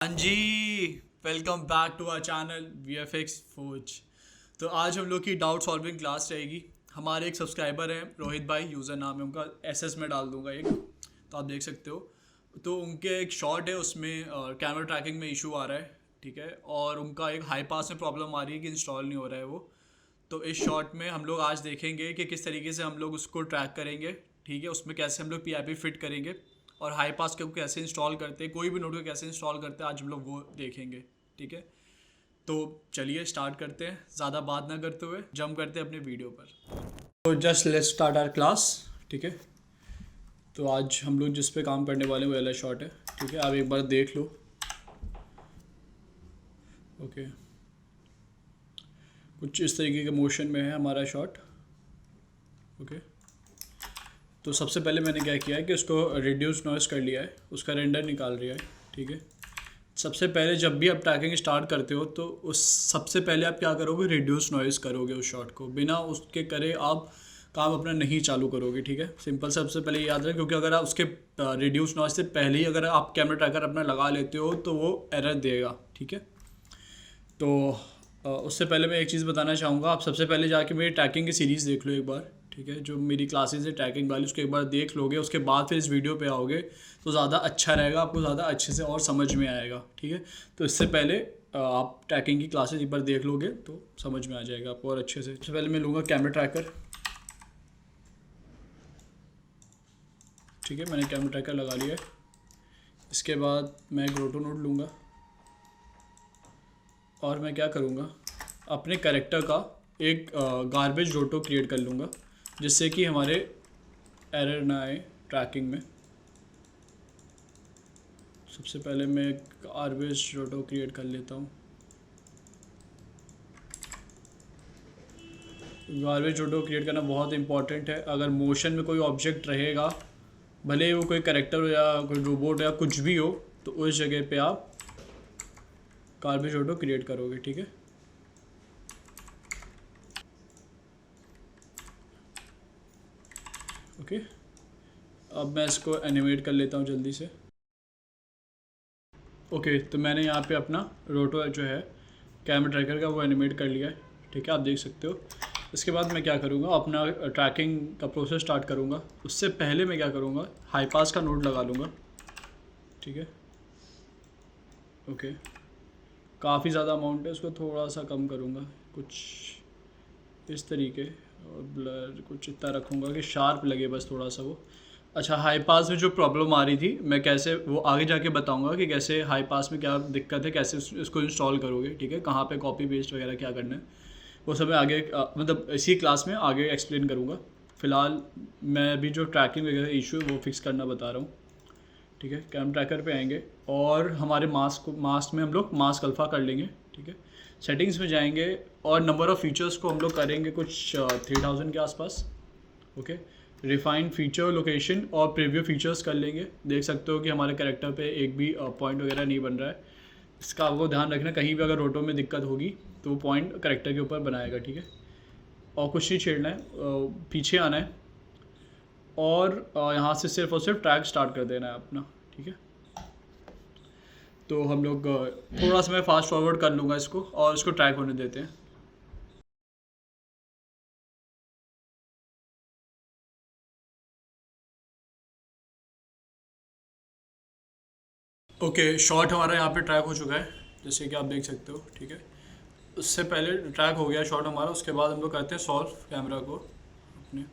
हाँ जी। Welcome back to our channel V F X Fauj. तो आज हम लोग की डाउट सॉल्विंग क्लास रहेगी। हमारे एक सब्सक्राइबर हैं रोहित भाई, यूज़र नाम है उनका, एसएस में डाल दूंगा एक, तो आप देख सकते हो। तो उनके एक शॉट है, उसमें कैमरा ट्रैकिंग में इशू आ रहा है, ठीक है। और उनका एक हाई पास में प्रॉब्लम आ रही है कि इंस्टॉल नहीं हो रहा है वो। तो इस शॉट में हम लोग आज देखेंगे कि किस तरीके से हम लोग उसको ट्रैक करेंगे, ठीक है। उसमें कैसे हम लोग पीआईपी फिट करेंगे और हाई पास को कैसे इंस्टॉल करते हैं, कोई भी नोट को कैसे इंस्टॉल करते हैं, आज हम लोग वो देखेंगे, ठीक है। तो चलिए स्टार्ट करते हैं, ज़्यादा बात ना करते हुए जंप करते हैं अपने वीडियो पर। तो just let's start our class, ठीक है। तो आज हम लोग जिस पे काम करने वाले हैं वो वाला शॉट है, ठीक है। आप एक बार देख लो। ओके, कुछ इस तरीके के मोशन में है हमारा शॉट। ओके, तो सबसे पहले मैंने क्या किया है कि उसको रिड्यूस नॉइस कर लिया है, उसका रेंडर निकाल लिया है, ठीक है। सबसे पहले जब भी आप ट्रैकिंग स्टार्ट करते हो तो उस सबसे पहले आप क्या करोगे, रिड्यूस नॉइस करोगे उस शॉट को, बिना उसके करे आप काम अपना नहीं चालू करोगे, ठीक है। सिंपल, सबसे पहले याद रखें, क्योंकि अगर आप उसके रिड्यूस नॉइस से पहले ही अगर आप कैमरा ट्रैकर अपना लगा लेते हो तो वो एरर देगा, ठीक है। तो उससे पहले मैं एक चीज़ बताना चाहूँगा, आप सबसे पहले जाके मेरी ट्रैकिंग की सीरीज़ देख लो एक बार, ठीक है। जो मेरी क्लासेस है ट्रैकिंग वाली, उसको एक बार देख लोगे, उसके बाद फिर इस वीडियो पे आओगे तो ज़्यादा अच्छा रहेगा, आपको ज़्यादा अच्छे से और समझ में आएगा, ठीक है। तो इससे पहले आप ट्रैकिंग की क्लासेस एक बार देख लोगे तो समझ में आ जाएगा आपको और अच्छे से। सबसे पहले मैं लूँगा कैमरा ट्रैकर, ठीक है। मैंने कैमरा ट्रैकर लगा लिया है। इसके बाद मैं एक रोटो नोड लूँगा और मैं क्या करूँगा, अपने कैरेक्टर का एक गार्बेज रोटो क्रिएट कर लूँगा, जिससे कि हमारे एरर ना आए ट्रैकिंग में। सबसे पहले मैं एक गार्बेज रोटो क्रिएट कर लेता हूँ। गार्बेज रोटो क्रिएट करना बहुत इंपॉर्टेंट है। अगर मोशन में कोई ऑब्जेक्ट रहेगा, भले ही वो कोई कैरेक्टर हो या कोई रोबोट या कुछ भी हो, तो उस जगह पे आप गार्बेज रोटो क्रिएट करोगे, ठीक है। ओके, अब मैं इसको एनिमेट कर लेता हूँ जल्दी से। ओके, तो मैंने यहाँ पे अपना रोटो जो है कैमरा ट्रैकर का वो एनिमेट कर लिया है, ठीक है। आप देख सकते हो। इसके बाद मैं क्या करूँगा, अपना ट्रैकिंग का प्रोसेस स्टार्ट करूँगा। उससे पहले मैं क्या करूँगा, हाई पास का नोड लगा लूँगा, ठीक है। ओके, काफ़ी ज़्यादा अमाउंट है, उसको थोड़ा सा कम करूँगा, कुछ इस तरीके, और ब्लर कुछ इतना रखूँगा कि शार्प लगे बस थोड़ा सा वो। अच्छा, हाई पास में जो प्रॉब्लम आ रही थी, मैं कैसे वो आगे जाके बताऊंगा कि कैसे हाई पास में क्या दिक्कत है, कैसे इसको इंस्टॉल करोगे, ठीक है। कहाँ पे कॉपी पेस्ट वगैरह क्या करना है, वो सब मैं आगे मतलब इसी क्लास में आगे एक्सप्लेन करूँगा। फ़िलहाल मैं अभी जो ट्रैकिंग वगैरह इशू है वो फिक्स करना बता रहा हूँ, ठीक है। कैम ट्रैकर पे आएंगे और हमारे मास्क में हम लोग मास्क अल्फ़ा कर लेंगे, ठीक है। सेटिंग्स में जाएंगे और नंबर ऑफ़ फीचर्स को हम लोग करेंगे कुछ 3000 के आसपास, ओके। रिफाइंड फीचर लोकेशन और प्रीव्यू फीचर्स कर लेंगे। देख सकते हो कि हमारे कैरेक्टर पे एक भी पॉइंट वगैरह नहीं बन रहा है। इसका आपको ध्यान रखना, कहीं भी अगर रोटो में दिक्कत होगी तो वो पॉइंट कैरेक्टर के ऊपर बनाएगा, ठीक है। और कुछ नहीं छेड़ना है, पीछे आना है और यहाँ से सिर्फ और सिर्फ ट्रैक स्टार्ट कर देना है अपना, ठीक है। तो हम लोग थोड़ा सा मैं फास्ट फॉरवर्ड कर लूँगा इसको और इसको ट्रैक होने देते हैं। ओके, शॉट हमारा यहाँ पे ट्रैक हो चुका है, जैसे कि आप देख सकते हो, ठीक है। उससे पहले ट्रैक हो गया शॉट हमारा, उसके बाद हम लोग करते हैं सॉल्व कैमरा को अपने।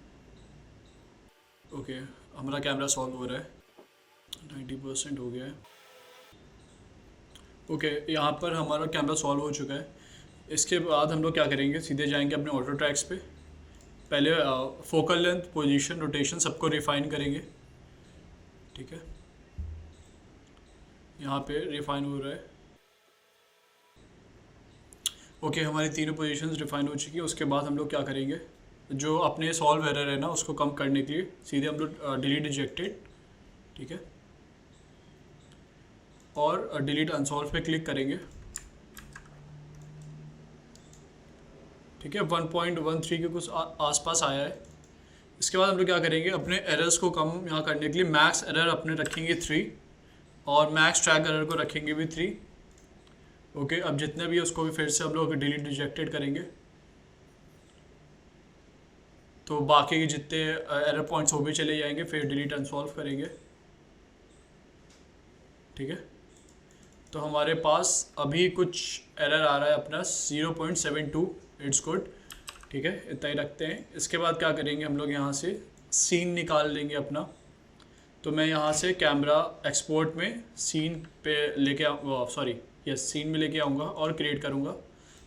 ओके, हमारा कैमरा सॉल्व हो रहा है, 90% हो गया है। ओके, यहाँ पर हमारा कैमरा सॉल्व हो चुका है। इसके बाद हम लोग क्या करेंगे, सीधे जाएंगे अपने ऑटो ट्रैक्स पे। पहले फोकल लेंथ, पोजीशन, रोटेशन सबको रिफाइन करेंगे, ठीक है। यहाँ पे रिफाइन हो रहा है। ओके, हमारी तीनों पोजीशंस रिफाइन हो चुकी है। उसके बाद हम लोग क्या करेंगे, जो अपने सॉल्व एरर है ना, उसको कम करने के लिए सीधे हम लोग डिलीट रिजेक्टेड, ठीक है, और डिलीट अनसॉल्व पे क्लिक करेंगे, ठीक है। 1.13 के कुछ आसपास आया है। इसके बाद हम लोग क्या करेंगे, अपने एरर्स को कम यहाँ करने के लिए मैक्स एरर अपने रखेंगे 3 और मैक्स ट्रैक एरर को रखेंगे भी 3। ओके, अब जितने भी है उसको भी फिर से हम लोग डिलीट रिजेक्टेड करेंगे, तो बाकी के जितने एरर पॉइंट्स वो भी चले जाएंगे, फिर डिलीट अनसॉल्व करेंगे। ठीक है, तो हमारे पास अभी कुछ एरर आ रहा है अपना 0.72, इट्स गुड। ठीक है, इतना ही रखते हैं। इसके बाद क्या करेंगे हम लोग, यहाँ से सीन निकाल लेंगे अपना। तो मैं यहाँ से कैमरा एक्सपोर्ट में सीन पे लेके सीन में लेके आऊँगा और क्रिएट करूँगा।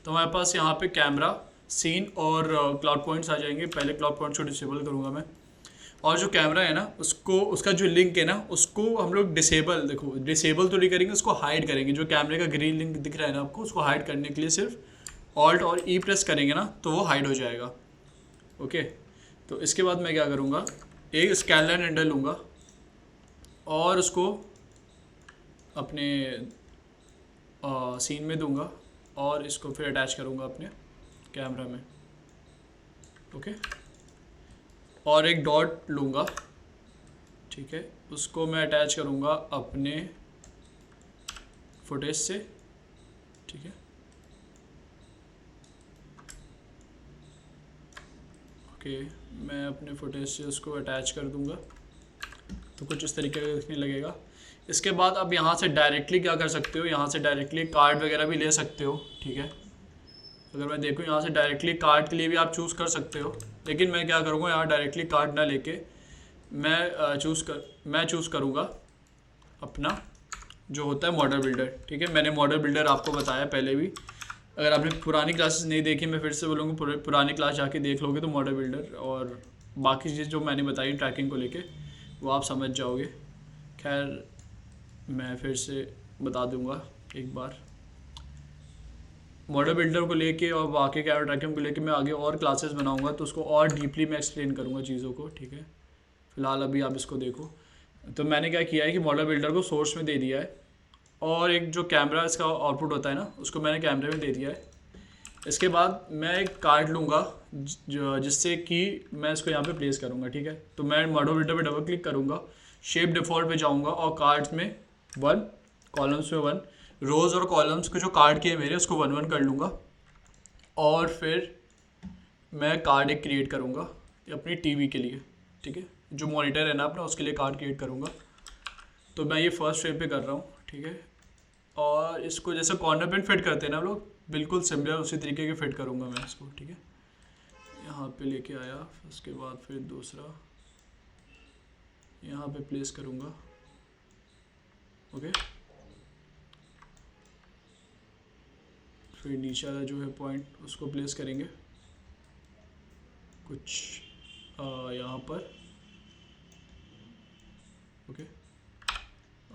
तो हमारे पास यहाँ पे कैमरा, सीन और क्लाउड पॉइंट्स आ जाएंगे। पहले क्लाउड पॉइंट्स को डिसेबल करूँगा मैं, और जो कैमरा है ना उसको, उसका जो लिंक है ना उसको हम लोग डिसेबल तो नहीं करेंगे, उसको हाइड करेंगे। जो कैमरे का ग्रीन लिंक दिख रहा है ना आपको, उसको हाइड करने के लिए सिर्फ ऑल्ट और ई प्रेस करेंगे ना तो वो हाइड हो जाएगा। ओके, तो इसके बाद मैं क्या करूँगा, एक स्कैनलाइन रेंडर लूँगा और उसको अपने सीन में दूंगा और इसको फिर अटैच करूँगा अपने कैमरा में। ओके, और एक डॉट लूँगा। ठीक है, उसको मैं अटैच करूँगा अपने फुटेज से। ठीक है, ओके, मैं अपने फुटेज से उसको अटैच कर दूँगा, तो कुछ इस तरीके का दिखने लगेगा। इसके बाद अब यहाँ से डायरेक्टली क्या कर सकते हो, यहाँ से डायरेक्टली कार्ड वगैरह भी ले सकते हो। ठीक है, अगर मैं देखूँ यहाँ से डायरेक्टली कार्ड के लिए भी आप चूज़ कर सकते हो, लेकिन मैं क्या करूँगा, यहाँ डायरेक्टली कार्ड ना लेके मैं चूज़ करूँगा अपना जो होता है मॉडल बिल्डर। ठीक है, मैंने मॉडल बिल्डर आपको बताया पहले भी। अगर आपने पुरानी क्लासेस नहीं देखी, मैं फिर से बोलूँगा पुरानी क्लास जाके देख लोगे तो मॉडल बिल्डर और बाकी चीज़ जो मैंने बताई ट्रैकिंग को लेके वो आप समझ जाओगे। खैर, मैं फिर से बता दूंगा एक बार। मॉडल बिल्डर को लेके और बाकी कैमरा ट्रैकिंग को लेके मैं आगे और क्लासेस बनाऊंगा, तो उसको और डीपली मैं एक्सप्लेन करूंगा चीज़ों को। ठीक है, फिलहाल अभी आप इसको देखो। तो मैंने क्या किया है कि मॉडल बिल्डर को सोर्स में दे दिया है, और एक जो कैमरा इसका आउटपुट होता है ना उसको मैंने कैमरे में दे दिया है। इसके बाद मैं एक कार्ड लूँगा जिससे कि मैं इसको यहाँ पे प्लेस करूँगा। ठीक है, तो मैं मॉडल बिल्डर पे डबल क्लिक करूँगा, शेप डिफ़ॉल्ट पे जाऊँगा और कार्ड्स में 1, कॉलम्स में 1, रोज़ और कॉलम्स को जो कार्ड किए मेरे उसको 1 1 कर लूँगा। और फिर मैं कार्ड एक क्रिएट करूँगा अपनी टीवी के लिए। ठीक है, जो मॉनिटर है ना अपना उसके लिए कार्ड क्रिएट करूँगा। तो मैं ये फर्स्ट फ्रेम पे कर रहा हूँ। ठीक है, और इसको जैसे कॉर्नर पेन फिट करते हैं ना हम लोग, बिल्कुल सिमिलर उसी तरीके के फिट करूँगा मैं इसको। ठीक है, यहाँ पे लेके आया, उसके बाद फिर दूसरा यहाँ पे प्लेस करूँगा। ओके, फिर नीचे वाला जो है पॉइंट उसको प्लेस करेंगे कुछ यहाँ पर। ओके,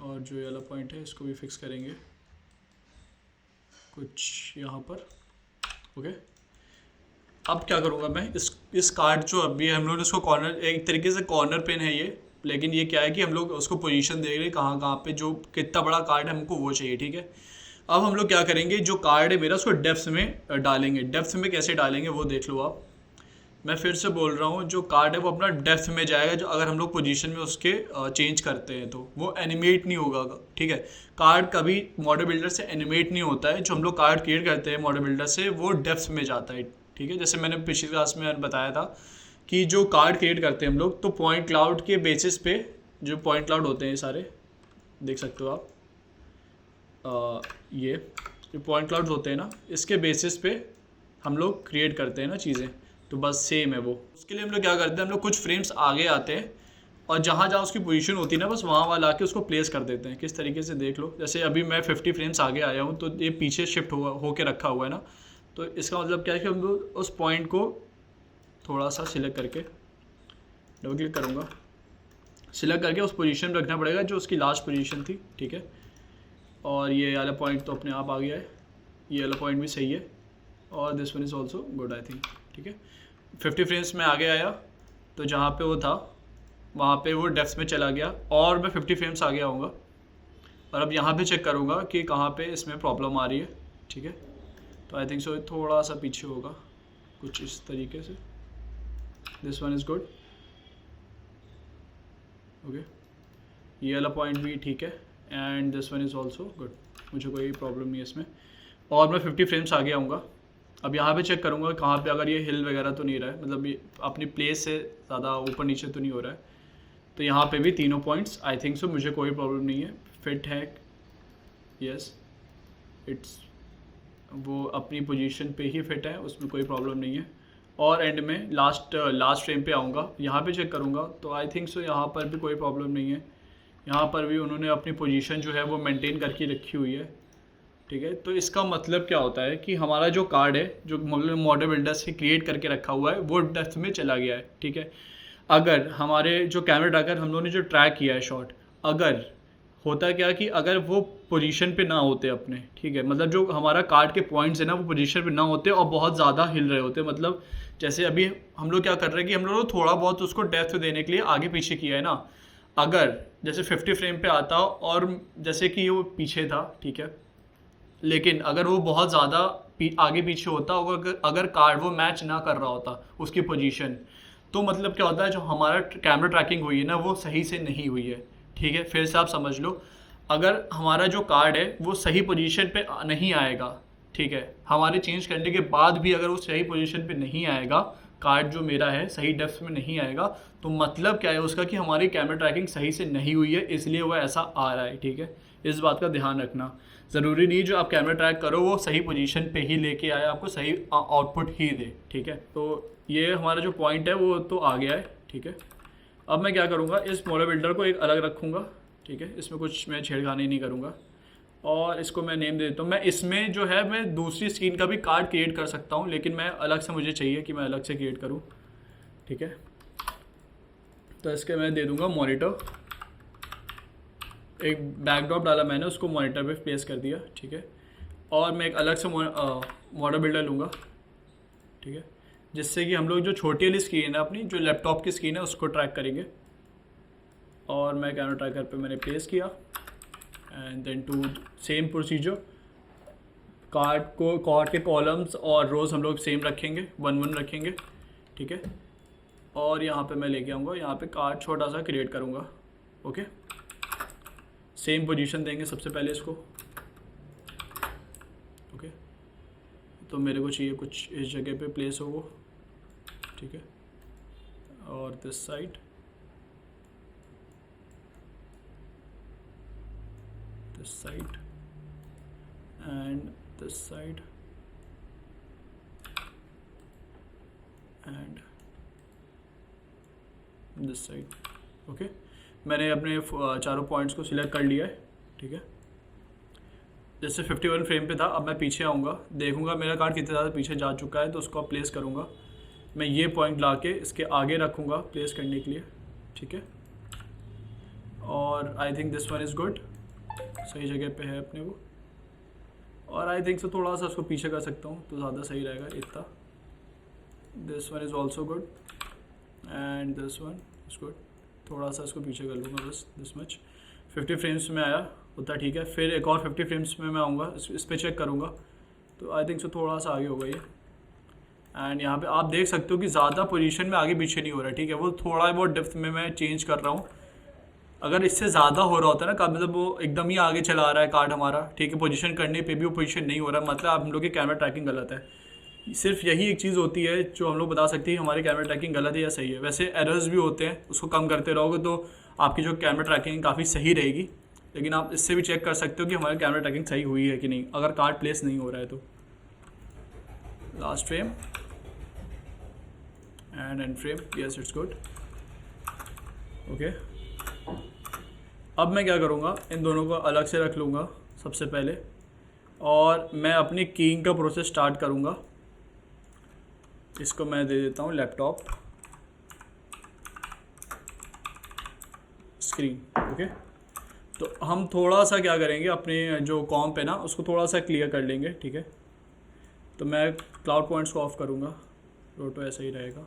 और जो ये वाला पॉइंट है इसको भी फिक्स करेंगे कुछ यहाँ पर। ओके, अब क्या करूँगा मैं, इस कार्ड जो अभी हम लोग इसको कॉर्नर, एक तरीके से कॉर्नर पेन है ये, लेकिन ये क्या है कि हम लोग उसको पोजीशन दे रहे हैं कहाँ कहाँ पे, जो कितना बड़ा कार्ड है हमको वो चाहिए। ठीक है, अब हम लोग क्या करेंगे, जो कार्ड है मेरा उसको डेप्थ में डालेंगे। डेप्थ में कैसे डालेंगे वो देख लो आप। मैं फिर से बोल रहा हूँ, जो कार्ड है वो अपना डेप्थ में जाएगा, जो अगर हम लोग पोजीशन में उसके चेंज करते हैं तो वो एनिमेट नहीं होगा। ठीक है, कार्ड कभी मॉडल बिल्डर से एनिमेट नहीं होता है, जो हम लोग कार्ड क्रिएट करते हैं मॉडल बिल्डर से वो डेप्थ में जाता है। ठीक है, जैसे मैंने पिछली क्लास में बताया था कि जो कार्ड क्रिएट करते हैं हम लोग, तो पॉइंट क्लाउड के बेसिस पे, जो पॉइंट क्लाउड होते हैं सारे देख सकते हो आप, ये जो पॉइंट क्लाउड्स होते हैं ना, इसके बेसिस पे हम लोग क्रिएट करते हैं ना चीज़ें, तो बस सेम है वो। उसके लिए हम लोग क्या करते हैं, हम लोग कुछ फ्रेम्स आगे आते हैं और जहाँ जहाँ उसकी पोजीशन होती है ना बस वहाँ ला के उसको प्लेस कर देते हैं। किस तरीके से देख लो, जैसे अभी मैं 50 फ्रेम्स आगे आया हूँ तो ये पीछे शिफ्ट होके रखा हुआ है ना, तो इसका मतलब क्या है कि हम लोग उस पॉइंट को थोड़ा सा सिलेक्ट करके डबल क्लिक करूँगा, सिलेक्ट करके उस पोजीशन में रखना पड़ेगा जो उसकी लास्ट पोजीशन थी। ठीक है, और ये वाला पॉइंट तो अपने आप आ गया है, ये वाला पॉइंट भी सही है, और this one is also good I think. ठीक है, 50 फ्रेम्स में आगे आया तो जहाँ पे वो था वहाँ पे वो डेप्थ में चला गया, और मैं 50 फ्रेम्स आगे आऊँगा और अब यहाँ पे चेक करूँगा कि कहाँ पे इसमें प्रॉब्लम आ रही है। ठीक है, तो आई थिंक सो थोड़ा सा पीछे होगा कुछ इस तरीके से। This one is good. Okay, ये वाला पॉइंट भी ठीक है, and this one is also good, मुझे कोई प्रॉब्लम नहीं है इसमें। और मैं 50 फ्रेम्स आगे आऊँगा। अब यहाँ पे चेक करूँगा कहाँ पे अगर ये हिल वगैरह तो नहीं रहा है, मतलब ये अपनी प्लेस से ज़्यादा ऊपर नीचे तो नहीं हो रहा है। तो यहाँ पे भी तीनों पॉइंट्स आई थिंक सो मुझे कोई प्रॉब्लम नहीं है, फिट है। यस इट्स, वो अपनी पोजीशन पे ही फिट है, उसमें कोई प्रॉब्लम नहीं है। और एंड में लास्ट फ्रेम पे आऊँगा, यहाँ पे चेक करूँगा तो आई थिंक सो यहाँ पर भी कोई प्रॉब्लम नहीं है। यहाँ पर भी उन्होंने अपनी पोजीशन जो है वो मेंटेन करके रखी हुई है, ठीक है। तो इसका मतलब क्या होता है कि हमारा जो कार्ड है जो मॉडल बिल्डर से क्रिएट करके रखा हुआ है वो डेप्थ में चला गया है, ठीक है। अगर हमारे जो कैमरा ट्रैकर हम लोगों ने जो ट्रैक किया है शॉट, अगर होता क्या कि अगर वो पोजीशन पे ना होते अपने, ठीक है, मतलब जो हमारा कार्ड के पॉइंट्स है ना वो पोजीशन पे ना होते और बहुत ज़्यादा हिल रहे होते, मतलब जैसे अभी हम लोग क्या कर रहे हैं कि हम लोग थोड़ा बहुत उसको डेप्थ देने के लिए आगे पीछे किया है ना। अगर जैसे 50 फ्रेम पे आता और जैसे कि वो पीछे था, ठीक है, लेकिन अगर वो बहुत ज़्यादा आगे पीछे होता, अगर कार्ड वो मैच ना कर रहा होता उसकी पोजीशन, तो मतलब क्या होता है जो हमारा कैमरा ट्रैकिंग हुई है ना वो सही से नहीं हुई है, ठीक है। फिर से आप समझ लो, अगर हमारा जो कार्ड है वो सही पोजीशन पे नहीं आएगा, ठीक है, हमारे चेंज करने के बाद भी अगर वो सही पोजीशन पे नहीं आएगा, कार्ड जो मेरा है सही डेप्थ में नहीं आएगा, तो मतलब क्या है उसका कि हमारी कैमरा ट्रैकिंग सही से नहीं हुई है, इसलिए वो ऐसा आ रहा है, ठीक है। इस बात का ध्यान रखना, ज़रूरी नहीं जो आप कैमरा ट्रैक करो वो सही पोजीशन पे ही लेके आए, आपको सही आउटपुट ही दे, ठीक है। तो ये हमारा जो पॉइंट है वो तो आ गया है, ठीक है। अब मैं क्या करूँगा, इस मॉडल बिल्डर को एक अलग रखूँगा, ठीक है, इसमें कुछ मैं छेड़खानी नहीं करूँगा और इसको मैं नेम दे देता हूँ। मैं इसमें जो है मैं दूसरी स्क्रीन का भी कार्ड क्रिएट कर सकता हूँ, लेकिन मैं अलग से, मुझे चाहिए कि मैं अलग से क्रिएट करूँ, ठीक है। तो इसके मैं दे दूँगा मॉनिटर, एक बैकड्रॉप डाला मैंने, उसको मॉनिटर पे प्लेस कर दिया, ठीक है। और मैं एक अलग से मॉडल बिल्डर लूँगा, ठीक है, जिससे कि हम लोग जो छोटी वाली स्क्रीन है अपनी, जो लैपटॉप की स्क्रीन है, उसको ट्रैक करेंगे। और मैं कैमरा ट्रैकर पे मैंने प्लेस किया and then to same procedure, card के कॉलम्स और रोज़ हम लोग सेम रखेंगे, 1 1 रखेंगे, ठीक है। और यहाँ पे मैं लेके आऊँगा, यहाँ पे कार्ड छोटा सा क्रिएट करूँगा, ओके। सेम पोजीशन देंगे सबसे पहले इसको, ओके। तो मेरे को चाहिए कुछ इस जगह पे प्लेस हो वो, ठीक है। और this side, this side and this side and this side, okay. मैंने अपने चारों पॉइंट्स को सिलेक्ट कर लिया है, ठीक है। जैसे 51 फ्रेम पे था, अब मैं पीछे आऊँगा, देखूँगा मेरा कार्ड कितने ज़्यादा पीछे जा चुका है, तो उसको प्लेस करूँगा। मैं ये पॉइंट ला के इसके आगे रखूँगा प्लेस करने के लिए, ठीक है। और आई think this one is good, सही जगह पे है अपने वो। और आई थिंक सो थोड़ा सा उसको पीछे कर सकता हूँ तो ज़्यादा सही रहेगा, इतना। This one is also good and this one is good, थोड़ा सा इसको पीछे कर लूँगा बस, दिस मच। 50 फ्रेम्स में आया उतना, ठीक है। फिर एक और 50 फ्रेम्स में मैं आऊँगा, इस पर चेक करूँगा, तो आई थिंक सो थोड़ा सा आगे होगा ये। एंड यहाँ पे आप देख सकते हो कि ज़्यादा पोजीशन में आगे पीछे नहीं हो रहा है, ठीक है। वो थोड़ा बहुत डेप्थ में मैं चेंज कर रहा हूँ। अगर इससे ज़्यादा हो रहा होता है ना, मतलब वो एकदम ही आगे चला रहा है कार्ड हमारा, ठीक है, पोजीशन करने पे भी वो पोजीशन नहीं हो रहा है, मतलब हम लोग की कैमरा ट्रैकिंग गलत है। सिर्फ यही एक चीज़ होती है जो हम लोग बता सकते हैं हमारी कैमरा ट्रैकिंग गलत है या सही है। वैसे एरर्स भी होते हैं, उसको कम करते रहोगे तो आपकी जो कैमरा ट्रैकिंग काफ़ी सही रहेगी। लेकिन आप इससे भी चेक कर सकते हो कि हमारी कैमरा ट्रैकिंग सही हुई है कि नहीं, अगर कार्ड प्लेस नहीं हो रहा है तो। Last frame and and frame, yes it's good, okay. अब मैं क्या करूँगा, इन दोनों को अलग से रख लूँगा सबसे पहले, और मैं अपनी कीइंग का प्रोसेस स्टार्ट करूँगा। इसको मैं दे देता हूँ लैपटॉप स्क्रीन, ओके। तो हम थोड़ा सा क्या करेंगे, अपने जो कॉम्प है ना उसको थोड़ा सा क्लियर कर लेंगे, ठीक है। तो मैं क्लाउड पॉइंट्स को ऑफ करूँगा, रोटो ऐसा ही रहेगा।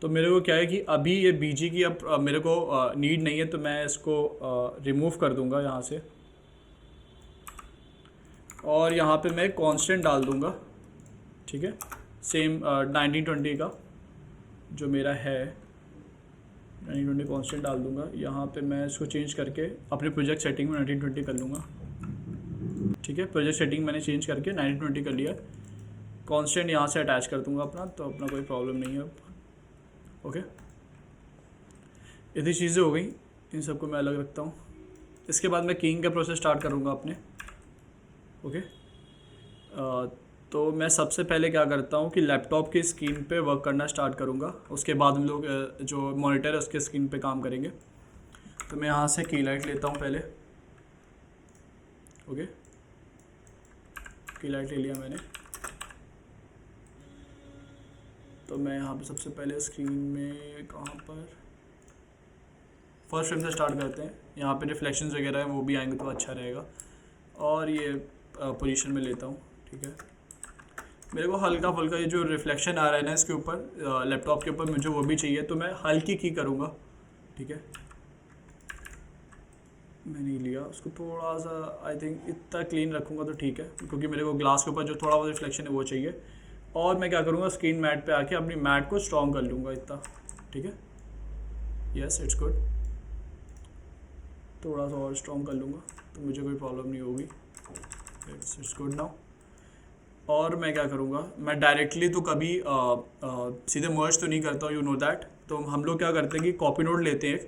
तो मेरे को क्या है कि अभी ये बीजी की अब मेरे को नीड नहीं है, तो मैं इसको रिमूव कर दूंगा यहाँ से, और यहाँ पे मैं कांस्टेंट डाल दूंगा, ठीक है। सेम 1920 का जो मेरा है, 1920 कांस्टेंट डाल दूंगा। यहाँ पे मैं इसको चेंज करके अपने प्रोजेक्ट सेटिंग में 1920 कर लूँगा। ठीक है, प्रोजेक्ट सेटिंग मैंने चेंज करके 1920 कर लिया। कांस्टेंट यहाँ से अटैच कर दूंगा अपना, तो अपना कोई प्रॉब्लम नहीं है अब। ओके, इतनी चीज़ें हो गई, इन सबको मैं अलग रखता हूँ। इसके बाद मैं कीइंग का प्रोसेस स्टार्ट करूँगा अपने। ओके, तो मैं सबसे पहले क्या करता हूँ कि लैपटॉप की स्क्रीन पे वर्क करना स्टार्ट करूँगा। उसके बाद हम लोग जो मॉनिटर है उसके स्क्रीन पे काम करेंगे। तो मैं यहाँ से की लाइट लेता हूँ पहले। ओके, की लाइट ले लिया मैंने। तो मैं यहाँ पे सबसे पहले स्क्रीन में कहाँ पर, फर्स्ट फ्रेम से स्टार्ट करते हैं। यहाँ पे रिफ्लेक्शंस वगैरह है वो भी आएंगे तो अच्छा रहेगा। और ये पोजीशन में लेता हूँ। ठीक है, मेरे को हल्का फुल्का ये जो रिफ्लेक्शन आ रहा है ना इसके ऊपर, लैपटॉप के ऊपर, मुझे वो भी चाहिए, तो मैं हल्की की करूँगा। ठीक है, मैं नहीं लिया उसको, थोड़ा सा आई थिंक इतना क्लीन रखूँगा तो ठीक है, क्योंकि मेरे को ग्लास के ऊपर जो थोड़ा बहुत रिफ्लेक्शन है वो चाहिए। और मैं क्या करूँगा, स्क्रीन मैट पे आके अपनी मैट को स्ट्रॉन्ग कर लूँगा इतना। ठीक है, यस इट्स गुड, थोड़ा सा और स्ट्रॉन्ग कर लूँगा तो मुझे कोई प्रॉब्लम नहीं होगी। It's good now. और मैं क्या करूँगा, मैं डायरेक्टली तो कभी सीधे मर्ज तो नहीं करता हूँ, यू नो दैट। तो हम लोग क्या करते हैं कि कॉपी नोट लेते हैं,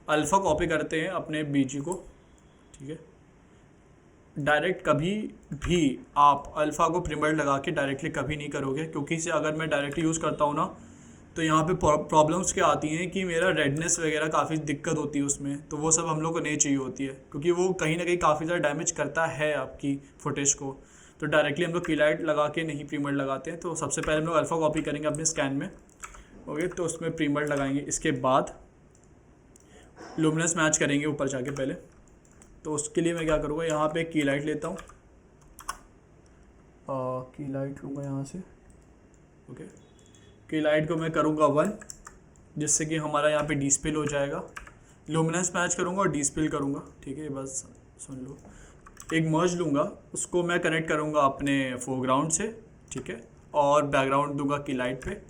अल्फ़ा कॉपी करते हैं अपने बीजी को। ठीक है, डायरेक्ट कभी भी आप अल्फ़ा को प्रीमर्ड लगा के डायरेक्टली कभी नहीं करोगे, क्योंकि इसे अगर मैं डायरेक्टली यूज़ करता हूँ ना तो यहाँ पे प्रॉब्लम्स क्या आती हैं कि मेरा रेडनेस वगैरह काफ़ी दिक्कत होती है उसमें। तो वो सब हम लोग को नहीं चाहिए होती है, क्योंकि वो कहीं ना कहीं काफ़ी ज़्यादा डैमेज करता है आपकी फुटेज को। तो डायरेक्टली हम लोग की लाइट लगा के नहीं प्रीमर्ड लगाते हैं। तो सबसे पहले हम लोग अल्फ़ा कॉपी करेंगे अपने स्कैन में। ओके, तो उसमें प्रीमर्ड लगाएंगे। इसके बाद लुमिनस मैच करेंगे ऊपर जाके पहले। तो उसके लिए मैं क्या करूँगा, यहाँ पे की लाइट लेता हूँ, की लाइट लूँगा यहाँ से। ओके, की लाइट को मैं करूँगा 1, जिससे कि हमारा यहाँ पे डिस्प्ले हो जाएगा। लुमिनस मैच करूँगा और डिस्प्ले करूँगा। ठीक है, बस सुन लो। एक मर्ज लूँगा, उसको मैं कनेक्ट करूँगा अपने फोरग्राउंड से। ठीक है, और बैकग्राउंड दूंगा की लाइट पे।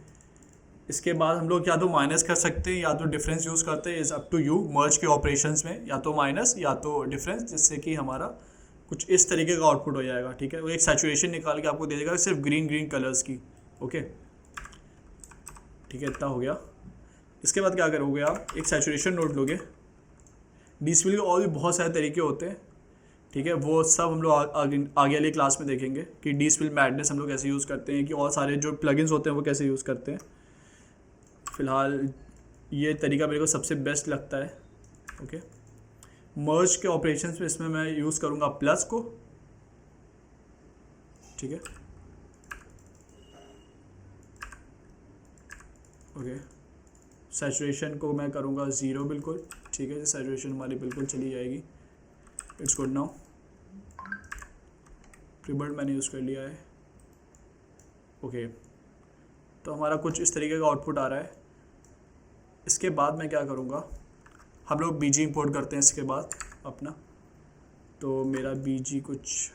इसके बाद हम लोग या तो माइनस कर सकते हैं या तो डिफरेंस यूज़ करते हैं, इज़ अप टू यू। मर्ज के ऑपरेशंस में या तो माइनस या तो डिफरेंस, जिससे कि हमारा कुछ इस तरीके का आउटपुट हो जाएगा। ठीक है, वो एक सैचुरेशन निकाल के आपको दे देगा सिर्फ ग्रीन कलर्स की। ओके, ठीक है, इतना हो गया। इसके बाद क्या करोगे आप, एक सैचुरेशन नोट लोगे। डिस्प्ले के और भी बहुत सारे तरीके होते हैं। ठीक है, वो सब हम लोग आगे वाली क्लास में देखेंगे कि डिस्प्ले मैडनेस हम लोग कैसे यूज़ करते हैं, कि और सारे जो प्लगइन्स होते हैं वो कैसे यूज़ करते हैं। फ़िलहाल ये तरीका मेरे को सबसे बेस्ट लगता है। ओके, मर्ज के ऑपरेशंस में इसमें मैं यूज़ करूँगा प्लस को। ठीक है, ओके, सैचुरेशन को मैं करूँगा 0 बिल्कुल। ठीक है, सैचुरेशन हमारी बिल्कुल चली जाएगी। It's good now. प्रीबर्ड मैंने यूज़ कर लिया है। ओके, तो हमारा कुछ इस तरीके का आउटपुट आ रहा है। इसके बाद मैं क्या करूँगा, हम लोग बीजी इंपोर्ट करते हैं इसके बाद अपना। तो मेरा बीजी कुछ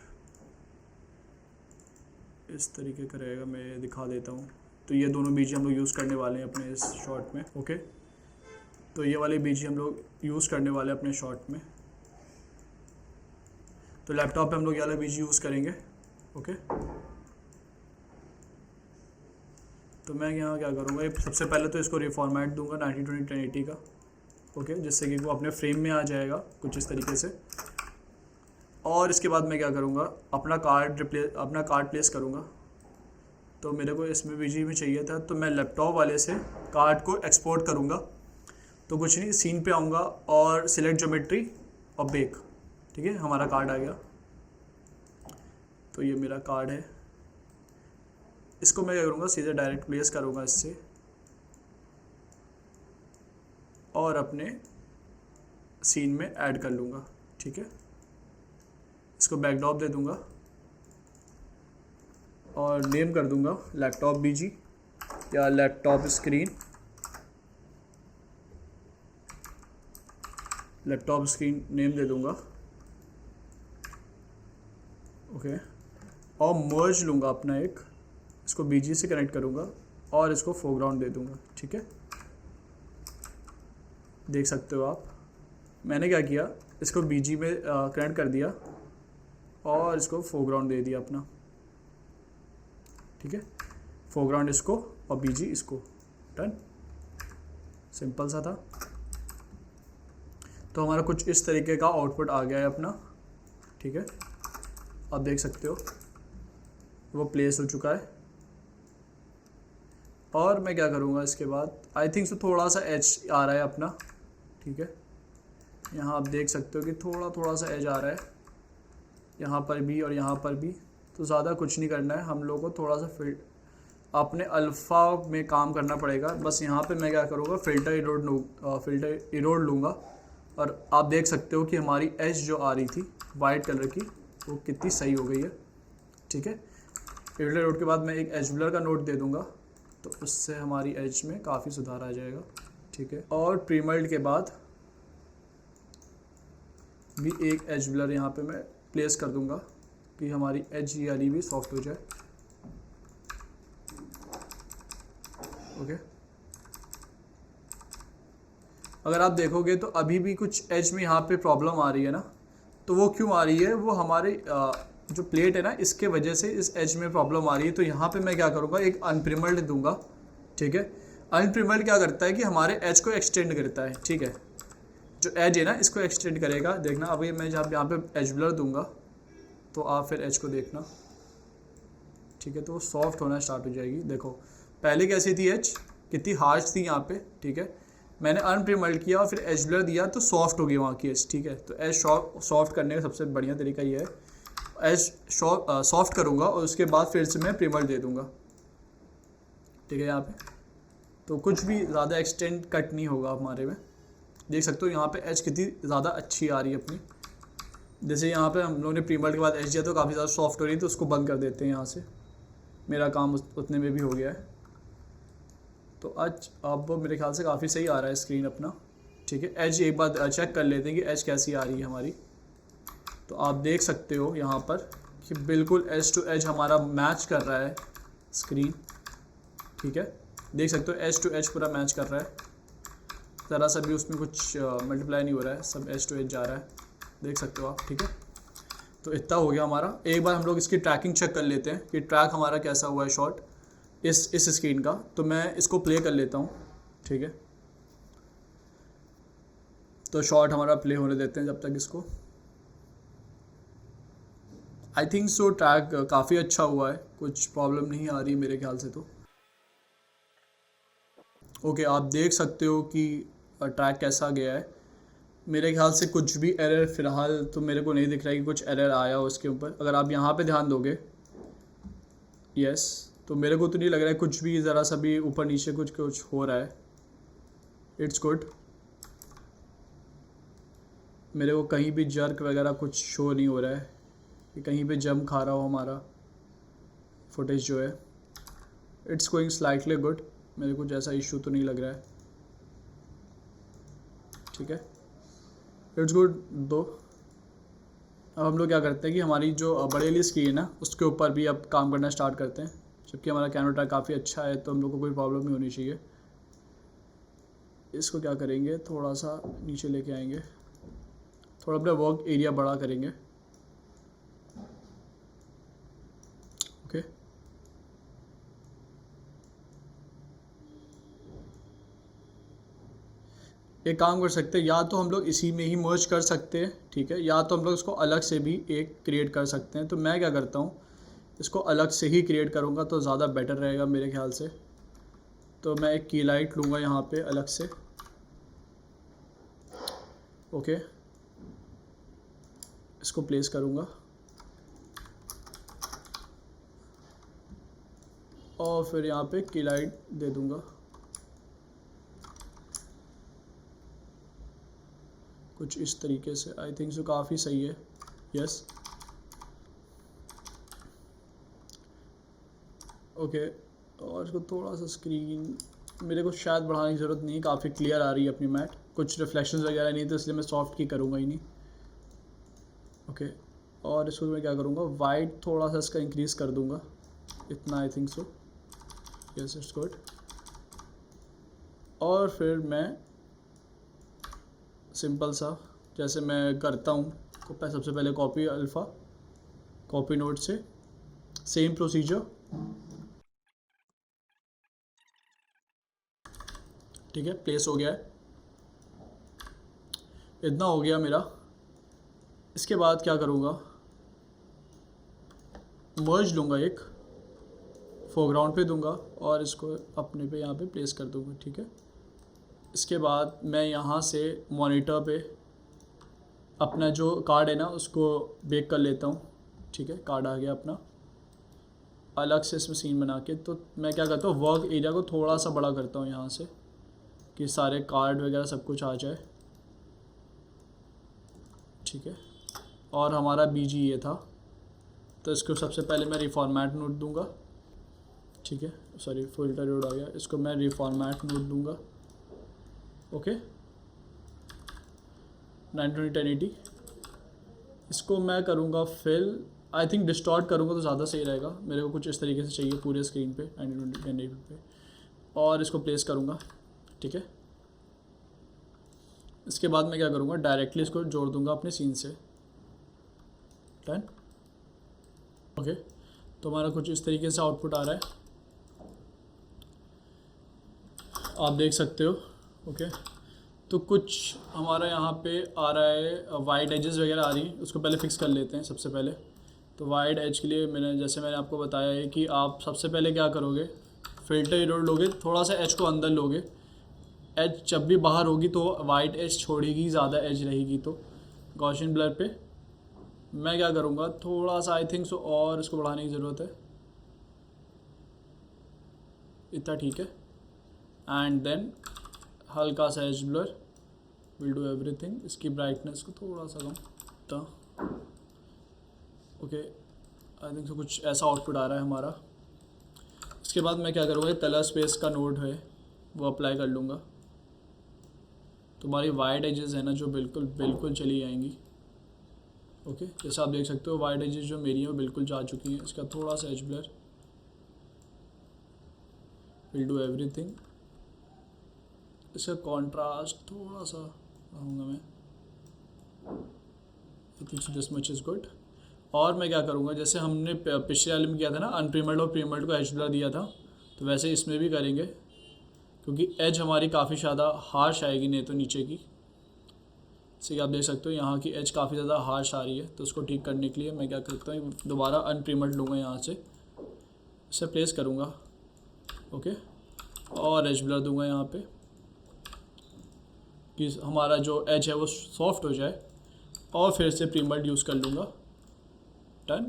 इस तरीके का रहेगा, मैं दिखा देता हूँ। तो ये दोनों बीजी हम लोग यूज़ करने वाले हैं अपने इस शॉट में। ओके, तो ये वाले बीजी हम लोग यूज़ करने वाले हैं अपने शॉट में। तो लैपटॉप पे हम लोग ये वाला बीजी यूज़ करेंगे। ओके, तो मैं यहाँ क्या करूँगा, सबसे पहले तो इसको रिफॉर्मेट दूंगा 1920 का। ओके, जिससे कि वो अपने फ्रेम में आ जाएगा कुछ इस तरीके से। और इसके बाद मैं क्या करूँगा, अपना कार्ड प्लेस करूँगा। तो मेरे को इसमें बीजी में चाहिए था, तो मैं लैपटॉप वाले से कार्ड को एक्सपोर्ट करूँगा। तो कुछ नहीं, सीन पे आऊँगा और सिलेक्ट ज्योमेट्री और बेक। ठीक है, हमारा कार्ड आ गया। तो ये मेरा कार्ड है। इसको मैं क्या करूँगा, सीधे डायरेक्ट प्लेस करूँगा इससे और अपने सीन में ऐड कर लूँगा। ठीक है, इसको बैकड्रॉप दे दूँगा और नेम कर दूँगा लैपटॉप बीजी या laptop screen. Laptop screen name दे दूँगा। ओके, और मर्ज लूँगा अपना एक, इसको बीजी से कनेक्ट करूँगा और इसको फोरग्राउंड दे दूँगा। ठीक है, देख सकते हो आप। मैंने क्या किया, इसको बीजी में कनेक्ट कर दिया और इसको फोरग्राउंड दे दिया अपना, ठीक है। फोरग्राउंड इसको और बीजी इसको, डन। सिंपल सा था। तो हमारा कुछ इस तरीके का आउटपुट आ गया है अपना, ठीक है। आप देख सकते हो वो प्लेस हो चुका है। और मैं क्या करूँगा इसके बाद, आई थिंक सो थोड़ा सा एज आ रहा है अपना, ठीक है। यहाँ आप देख सकते हो कि थोड़ा सा एज आ रहा है, यहाँ पर भी और यहाँ पर भी। तो ज़्यादा कुछ नहीं करना है हम लोग को, थोड़ा सा अपने अल्फ़ा में काम करना पड़ेगा। बस यहाँ पे मैं क्या करूँगा, फ़िल्टर इरोड लूँगा और आप देख सकते हो कि हमारी एज जो आ रही थी वाइट कलर की वो कितनी सही हो गई है, ठीक है। फ़िल्टर इरोड के बाद मैं एक एज ब्लर का नोट दे दूँगा, तो उससे हमारी एज में काफ़ी सुधार आ जाएगा, ठीक है। और प्रीमल्ड के बाद भी एक एज ब्लर यहाँ पे मैं प्लेस कर दूंगा कि हमारी एज ये वाली भी सॉफ्ट हो जाए, ओके। अगर आप देखोगे तो अभी भी कुछ एज में यहाँ पे प्रॉब्लम आ रही है ना, तो वो क्यों आ रही है, वो हमारे जो प्लेट है ना इसके वजह से इस एज में प्रॉब्लम आ रही है। तो यहाँ पे मैं क्या करूँगा, एक अनप्रिमल्ड दूंगा, ठीक है। अनप्रिमल्ड क्या करता है कि हमारे एज को एक्सटेंड करता है, ठीक है। जो एज है ना इसको एक्सटेंड करेगा, देखना। अभी मैं जब यहाँ पे एज ब्लर दूंगा तो आप फिर एज को देखना, ठीक है। तो वो सॉफ्ट होना स्टार्ट हो जाएगी। देखो पहले कैसी थी एज, कितनी हार्श थी यहाँ पे, ठीक है। मैंने अनप्रिमल्ड किया और फिर एज ब्लर दिया तो सॉफ्ट हो गई वहाँ की एज, ठीक है। तो एज सॉफ्ट करने का सबसे बढ़िया तरीका ये है, एज सॉफ्ट करूँगा और उसके बाद फिर से मैं प्रिमल्ड दे दूँगा, ठीक है। यहाँ पे तो कुछ भी ज़्यादा एक्सटेंड कट नहीं होगा हमारे में। देख सकते हो यहाँ पे एज कितनी ज़्यादा अच्छी आ रही है अपनी। जैसे यहाँ पे हम लोगों ने प्रीमल्ड के बाद एज दिया तो काफ़ी ज़्यादा सॉफ्ट हो रही है, तो उसको बंद कर देते हैं यहाँ से। मेरा काम उतने में भी हो गया है। तो आज अब मेरे ख्याल से काफ़ी सही आ रहा है स्क्रीन अपना, ठीक है। एज एक बार चेक कर लेते हैं कि एज कैसी आ रही है हमारी। तो आप देख सकते हो यहाँ पर कि बिल्कुल एज टू एज हमारा मैच कर रहा है स्क्रीन, ठीक है। देख सकते हो एज टू एज पूरा मैच कर रहा है, ज़रा सा भी उसमें कुछ मल्टीप्लाई नहीं हो रहा है, सब एज टू एज जा रहा है, देख सकते हो आप, ठीक है। तो इतना हो गया हमारा। एक बार हम लोग इसकी ट्रैकिंग चेक कर लेते हैं कि ट्रैक हमारा कैसा हुआ है शॉट इस स्क्रीन का। तो मैं इसको प्ले कर लेता हूँ, ठीक है। तो शॉट हमारा प्ले होने देते हैं जब तक इसको। आई थिंक सो ट्रैक काफ़ी अच्छा हुआ है, कुछ प्रॉब्लम नहीं आ रही मेरे ख्याल से। तो ओके आप देख सकते हो कि ट्रैक कैसा गया है। मेरे ख्याल से कुछ भी एरर फ़िलहाल तो मेरे को नहीं दिख रहा है कि कुछ एरर आया हो उसके ऊपर। अगर आप यहाँ पे ध्यान दोगे, यस, तो मेरे को तो नहीं लग रहा है कुछ भी ज़रा सा भी ऊपर नीचे कुछ हो रहा है। It's good. मेरे को कहीं भी जर्क वगैरह कुछ शो नहीं हो रहा है कि कहीं पे जम खा रहा हो हमारा फुटेज जो है। इट्स गोइंग स्लाइटली गुड, मेरे को जैसा इशू तो नहीं लग रहा है, ठीक है। इट्स गुड दो। अब हम लोग क्या करते हैं कि हमारी जो बड़े वाली स्क्रीन है उसके ऊपर भी अब काम करना स्टार्ट करते हैं। जबकि हमारा कैमरा ट्रैक काफ़ी अच्छा है तो हम लोग को कोई प्रॉब्लम नहीं होनी चाहिए। इसको क्या करेंगे, थोड़ा सा नीचे लेके आएंगे, थोड़ा अपना वर्क एरिया बड़ा करेंगे, ओके। एक काम कर सकते हैं, या तो हम लोग इसी में ही मर्ज कर सकते हैं, ठीक है, या तो हम लोग इसको अलग से भी एक क्रिएट कर सकते हैं। तो मैं क्या करता हूँ, इसको अलग से ही क्रिएट करूँगा तो ज़्यादा बेटर रहेगा मेरे ख्याल से। तो मैं एक की लाइट लूँगा यहाँ पे अलग से, ओके। इसको प्लेस करूँगा और फिर यहाँ पे की लाइट दे दूँगा कुछ इस तरीके से। आई थिंक सो काफ़ी सही है, यस, ओके। और इसको थोड़ा सा स्क्रीन मेरे को शायद बढ़ाने की ज़रूरत नहीं, काफ़ी क्लियर आ रही है अपनी मैट, कुछ रिफ्लेक्शंस वगैरह नहीं, तो इसलिए मैं सॉफ्ट की करूँगा ही नहीं, ओके। और इसको मैं क्या करूँगा, वाइट थोड़ा सा इसका इंक्रीज़ कर दूँगा, इतना, आई think so, yes, it's good. और फिर मैं सिंपल सा जैसे मैं करता हूँ, सबसे पहले कॉपी अल्फ़ा, कॉपी नोड से सेम प्रोसीजर, ठीक है, प्लेस हो गया है, इतना हो गया मेरा। इसके बाद क्या करूँगा, मर्ज लूँगा, एक फोरग्राउंड पे दूंगा और इसको अपने पे यहाँ पे प्लेस कर दूँगा, ठीक है। इसके बाद मैं यहाँ से मॉनिटर पे अपना जो कार्ड है ना उसको बेक कर लेता हूँ, ठीक है। कार्ड आ गया अपना, अलग से इसमें सीन बना के। तो मैं क्या करता हूँ, वर्क एरिया को थोड़ा सा बड़ा करता हूँ यहाँ से कि सारे कार्ड वगैरह सब कुछ आ जाए, ठीक है। और हमारा बीजी ये था, तो इसको सबसे पहले मैं रिफॉर्मेट नोट दूंगा, ठीक है। सॉरी, फिल्टर नोड आ गया, इसको मैं रिफॉर्मेट नोट दूंगा, ओके। 920 इसको मैं करूँगा फिल, आई थिंक डिस्टॉर्ट करूँगा तो ज़्यादा सही रहेगा। मेरे को कुछ इस तरीके से चाहिए पूरे स्क्रीन पे 920 पे, और इसको प्लेस करूँगा, ठीक है। इसके बाद मैं क्या करूँगा, डायरेक्टली इसको जोड़ दूँगा अपने सीन से, डन, ओके। तो हमारा कुछ इस तरीके से आउटपुट आ रहा है, आप देख सकते हो, ओके। तो कुछ हमारा यहाँ पे आ रहा है, वाइड एजेस वगैरह आ रही हैं, उसको पहले फिक्स कर लेते हैं सबसे पहले। तो वाइड एज के लिए मैंने आपको बताया है कि आप सबसे पहले क्या करोगे, फिल्टर इरोड लोगे, थोड़ा सा एज को अंदर लोगे, एज जब भी बाहर होगी तो वाइट एज छोड़ेगी, ज़्यादा एज रहेगी तो गॉसियन ब्लर पे मैं क्या करूँगा, थोड़ा सा आई थिंक सो और इसको बढ़ाने की ज़रूरत है, इतना ठीक है। एंड देन हल्का सा edge blur, will do everything. इसकी ब्राइटनेस को थोड़ा सा कम, तो ओके, आई थिंक सो कुछ ऐसा आउटपुट आ रहा है हमारा। इसके बाद मैं क्या करूँगा, कलर स्पेस का नोड है वो अप्लाई कर लूँगा, तुम्हारी वाइड एजेस है ना जो बिल्कुल चली जाएंगी, ओके। जैसे आप देख सकते हो वाइड एजेस जो मेरी हैं वो बिल्कुल जा चुकी हैं। इसका थोड़ा सा edge blur, will do everything. इसका कॉन्ट्रास्ट थोड़ा सा रहूँगा मैं, I think this much is good. और मैं क्या करूँगा, जैसे हमने पिछले वाले में किया था ना, अनप्रिमल्ड और प्रीमल्ड को एज ब्लर दिया था, तो वैसे इसमें भी करेंगे, क्योंकि एज हमारी काफ़ी ज़्यादा हार्श आएगी नहीं तो नीचे की। जैसे कि आप देख सकते हो यहाँ की एज काफ़ी ज़्यादा हार्श आ रही है, तो उसको ठीक करने के लिए मैं क्या करता हूँ, दोबारा अनप्रिमल्ड लूँगा यहाँ से, इसे प्लेस करूँगा, ओके। और एज ब्लर दूँगा यहाँ पे कि हमारा जो एज है वो सॉफ्ट हो जाए, और फिर से प्रीमल्ड यूज़ कर लूँगा, डन,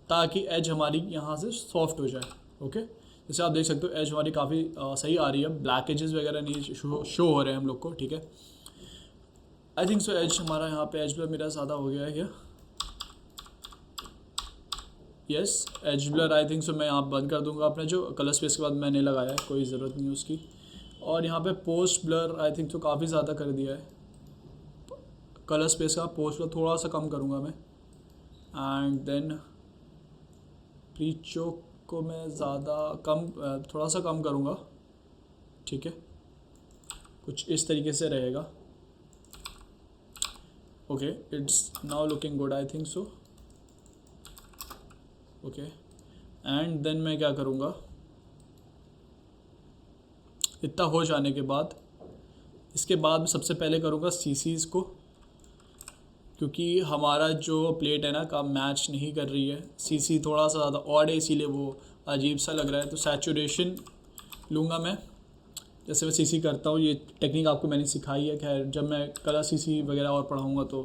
ताकि एज हमारी यहाँ से सॉफ्ट हो जाए, ओके। जैसे आप देख सकते हो एज हमारी काफ़ी सही आ रही है, ब्लैक एजेस वगैरह नहीं शो हो रहे हैं हम लोग को, ठीक है। आई थिंक सो एज हमारा यहाँ पे एज ब्लर मेरा ज़्यादा हो गया है क्या, yes, edge blur I think so मैं यहाँ बंद कर दूँगा अपने जो कलर स्पेस के बाद मैंने लगाया है, कोई ज़रूरत नहीं उसकी। और यहाँ पे पोस्ट ब्लर आई थिंक सो काफ़ी ज़्यादा कर दिया है, कलर स्पेस का पोस्ट ब्लर थोड़ा सा कम करूँगा मैं। एंड देन प्री चोक को मैं ज़्यादा कम, थोड़ा सा कम करूँगा, ठीक है। कुछ इस तरीके से रहेगा, okay. It's now looking good, I think so, okay. And then मैं क्या करूँगा, इतना हो जाने के बाद, इसके बाद मैं सबसे पहले करूँगा सीसीज़ को, क्योंकि हमारा जो प्लेट है ना का मैच नहीं कर रही है, सीसी थोड़ा सा ज़्यादा ऑड है, इसीलिए वो अजीब सा लग रहा है। तो सैचुरेशन लूँगा मैं, जैसे मैं सीसी करता हूँ, ये टेक्निक आपको मैंने सिखाई है, खैर जब मैं कलर सीसी वगैरह और पढ़ाऊँगा तो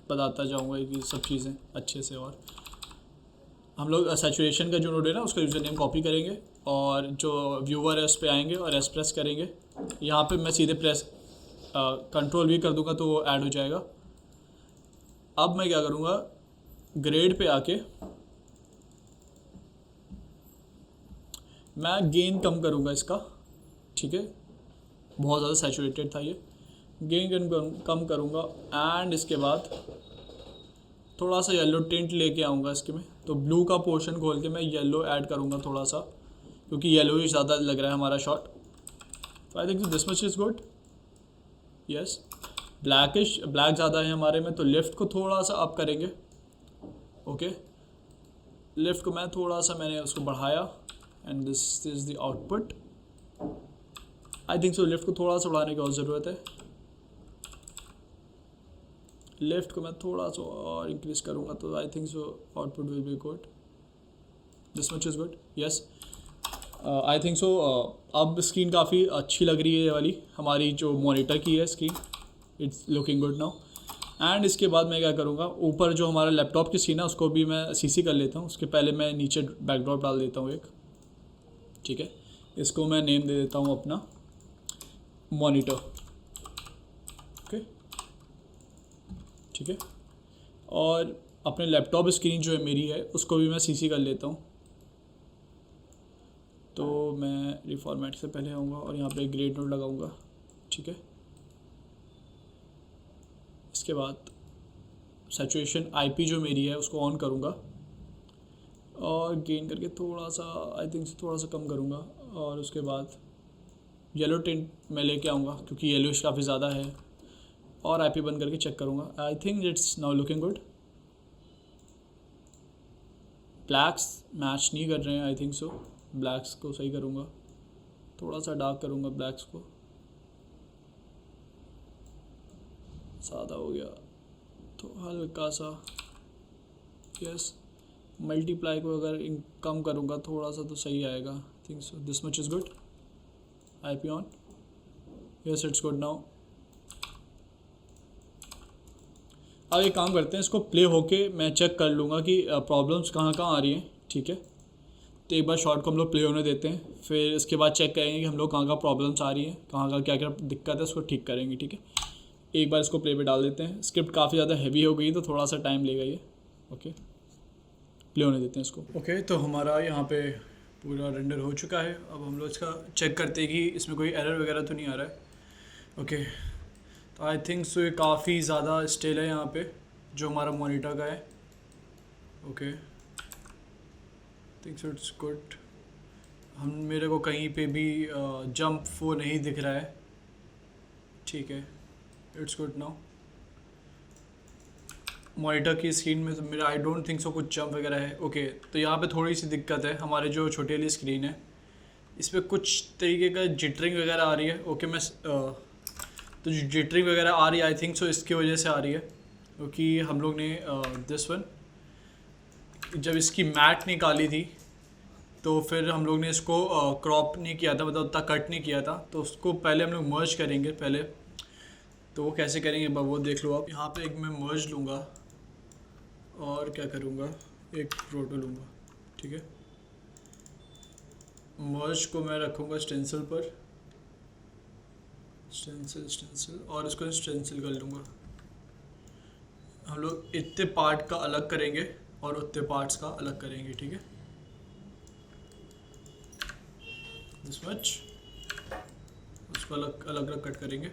बताता जाऊँगा कि सब चीज़ें अच्छे से। और हम लोग सैचुरेशन का जो नोड है ना उसका यूज़र नेम कॉपी करेंगे, और जो व्यूवर है उस पर आएंगे और एस प्रेस करेंगे। यहाँ पे मैं सीधे प्रेस कंट्रोल भी कर दूँगा तो वो ऐड हो जाएगा। अब मैं क्या करूँगा, ग्रेड पे आके मैं गेन कम करूँगा इसका, ठीक है, बहुत ज़्यादा सैचुरेटेड था ये, गेन कम करूँगा। एंड इसके बाद थोड़ा सा येलो टिंट लेके आऊँगा इसके में, तो ब्लू का पोर्शन खोल के मैं येलो ऐड करूँगा थोड़ा सा, क्योंकि येलो ही ज़्यादा लग रहा है हमारा शॉट। तो आई think this much is good, yes, black ज़्यादा है हमारे में, तो लेफ़्ट को थोड़ा सा अप करेंगे। ओके, लेफ़्ट को मैं थोड़ा सा मैंने उसको बढ़ाया and this is the output. I think so left को थोड़ा सा बढ़ाने की और ज़रूरत है। लेफ़्ट को मैं थोड़ा सा और इंक्रीज़ करूँगा तो आई think so output will be good. This much is good. Yes, I think सो अब स्क्रीन काफ़ी अच्छी लग रही है, ये वाली हमारी जो मॉनिटर की है screen, it's looking good now. And इसके बाद मैं क्या करूँगा, ऊपर जो हमारा लैपटॉप की स्क्रीन है उसको भी मैं सीसी कर लेता हूँ। उसके पहले मैं नीचे बैकड्रॉप डाल देता हूँ एक, ठीक है। इसको मैं नेम दे देता हूँ अपना मॉनिटर। ओके, ठीक है। और अपने लैपटॉप स्क्रीन जो है मेरी है उसको भी मैं सीसी कर लेता हूँ। तो मैं रिफॉर्मेट से पहले आऊँगा और यहाँ पे ग्रेड नोट लगाऊँगा, ठीक है। इसके बाद सैचुरेशन आईपी जो मेरी है उसको ऑन करूँगा और गेन करके थोड़ा सा आई थिंक थोड़ा सा कम करूँगा। और उसके बाद येलो टिंट मैं लेके आऊँगा क्योंकि येलोइश काफ़ी ज़्यादा है। और आईपी बंद करके चेक करूँगा। I think it's now looking good. Blacks match नहीं कर रहे हैं, आई थिंक सो ब्लैक्स को सही करूँगा, थोड़ा सा डार्क करूँगा ब्लैक्स को, सादा हो गया तो हल्का सा। यस, मल्टीप्लाई को अगर कम करूँगा थोड़ा सा तो सही आएगा। Think so this much is good. IP on. Yes, it's good now. अब एक काम करते हैं, इसको प्ले होके मैं चेक कर लूँगा कि प्रॉब्लम्स कहाँ कहाँ आ रही हैं, ठीक है। तो एक बार शॉर्ट को हम लोग प्ले होने देते हैं, फिर इसके बाद चेक करेंगे कि हम लोग कहाँ प्रॉब्लम्स आ रही हैं, कहाँ का क्या क्या दिक्कत है, उसको ठीक करेंगे, ठीक है। एक बार इसको प्ले पे डाल देते हैं। स्क्रिप्ट काफ़ी ज़्यादा हैवी हो गई तो थोड़ा सा टाइम लेगा ये। ओके, प्ले होने देते हैं इसको। ओके, तो हमारा यहाँ पे पूरा रेंडर हो चुका है। अब हम लोग इसका चेक करते हैं कि इसमें कोई एरर वगैरह तो नहीं आ रहा है। ओके, तो आई थिंक सो ये काफ़ी ज़्यादा स्टेल है यहाँ पे जो हमारा मॉनिटर का है। Okay, think so it's good. मेरे को कहीं पे भी जंप वो नहीं दिख रहा है, ठीक है। It's good now. मॉनिटर की स्क्रीन में तो मेरा आई डोंट थिंक सो कुछ जंप वगैरह है। ओके, तो यहाँ पे थोड़ी सी दिक्कत है। हमारे जो छोटी वाली स्क्रीन है इस पर कुछ तरीके का जिटरिंग वगैरह आ रही है। ओके, मैं तो जो जिटरिंग वगैरह आ रही है आई थिंक सो इसकी वजह से आ रही है, क्योंकि हम लोग ने दिस वन जब इसकी मैट निकाली थी तो फिर हम लोग ने इसको क्रॉप नहीं किया था, मतलब उतना कट नहीं किया था। तो उसको पहले हम लोग मर्ज करेंगे पहले। तो वो कैसे करेंगे वो देख लो आप। यहाँ पे एक मैं मर्ज लूँगा और क्या करूँगा, एक रोटो लूँगा, ठीक है। मर्ज को मैं रखूँगा स्टेंसिल पर, स्टेंसिल और इसको स्टेंसिल कर लूँगा। हम लोग इतने पार्ट का अलग करेंगे और उतने पार्ट्स का अलग करेंगे, ठीक है। दिस मच, उसको अलग अलग कट करेंगे।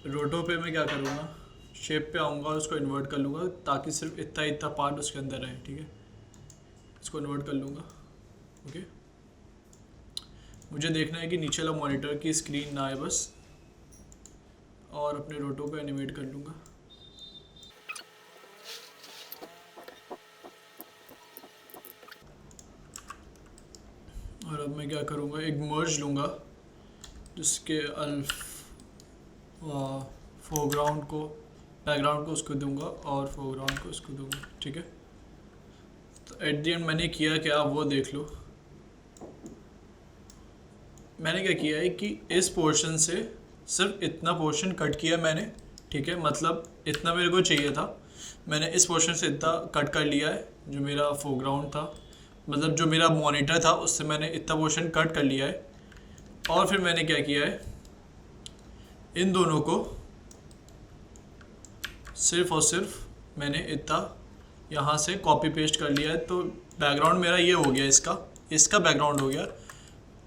रोटो पे मैं क्या करूँगा, शेप पे आऊँगा और उसको इन्वर्ट कर लूँगा ताकि सिर्फ इतना पार्ट उसके अंदर रहे, ठीक है। इसको इन्वर्ट कर लूँगा। ओके, मुझे देखना है कि नीचे वाला मॉनिटर की स्क्रीन ना आए बस, और अपने रोटो पे एनिमेट कर लूँगा। और अब मैं क्या करूँगा, एक मर्ज लूँगा जिसके फोरग्राउंड को बैकग्राउंड को उसको दूंगा और फोरग्राउंड को उसको दूंगा, ठीक है। तो एट द एंड मैंने किया क्या वो देख लो। मैंने क्या किया है कि इस पोर्शन से सिर्फ इतना पोर्शन कट किया मैंने, ठीक है। मतलब इतना मेरे को चाहिए था, मैंने इस पोर्शन से इतना कट कर लिया है जो मेरा फोरग्राउंड था, मतलब जो मेरा मॉनिटर था उससे मैंने इतना पोर्शन कट कर लिया है। और फिर मैंने क्या किया है, इन दोनों को सिर्फ और सिर्फ मैंने इतना यहाँ से कॉपी पेस्ट कर लिया है। तो बैकग्राउंड मेरा ये हो गया, इसका बैकग्राउंड हो गया,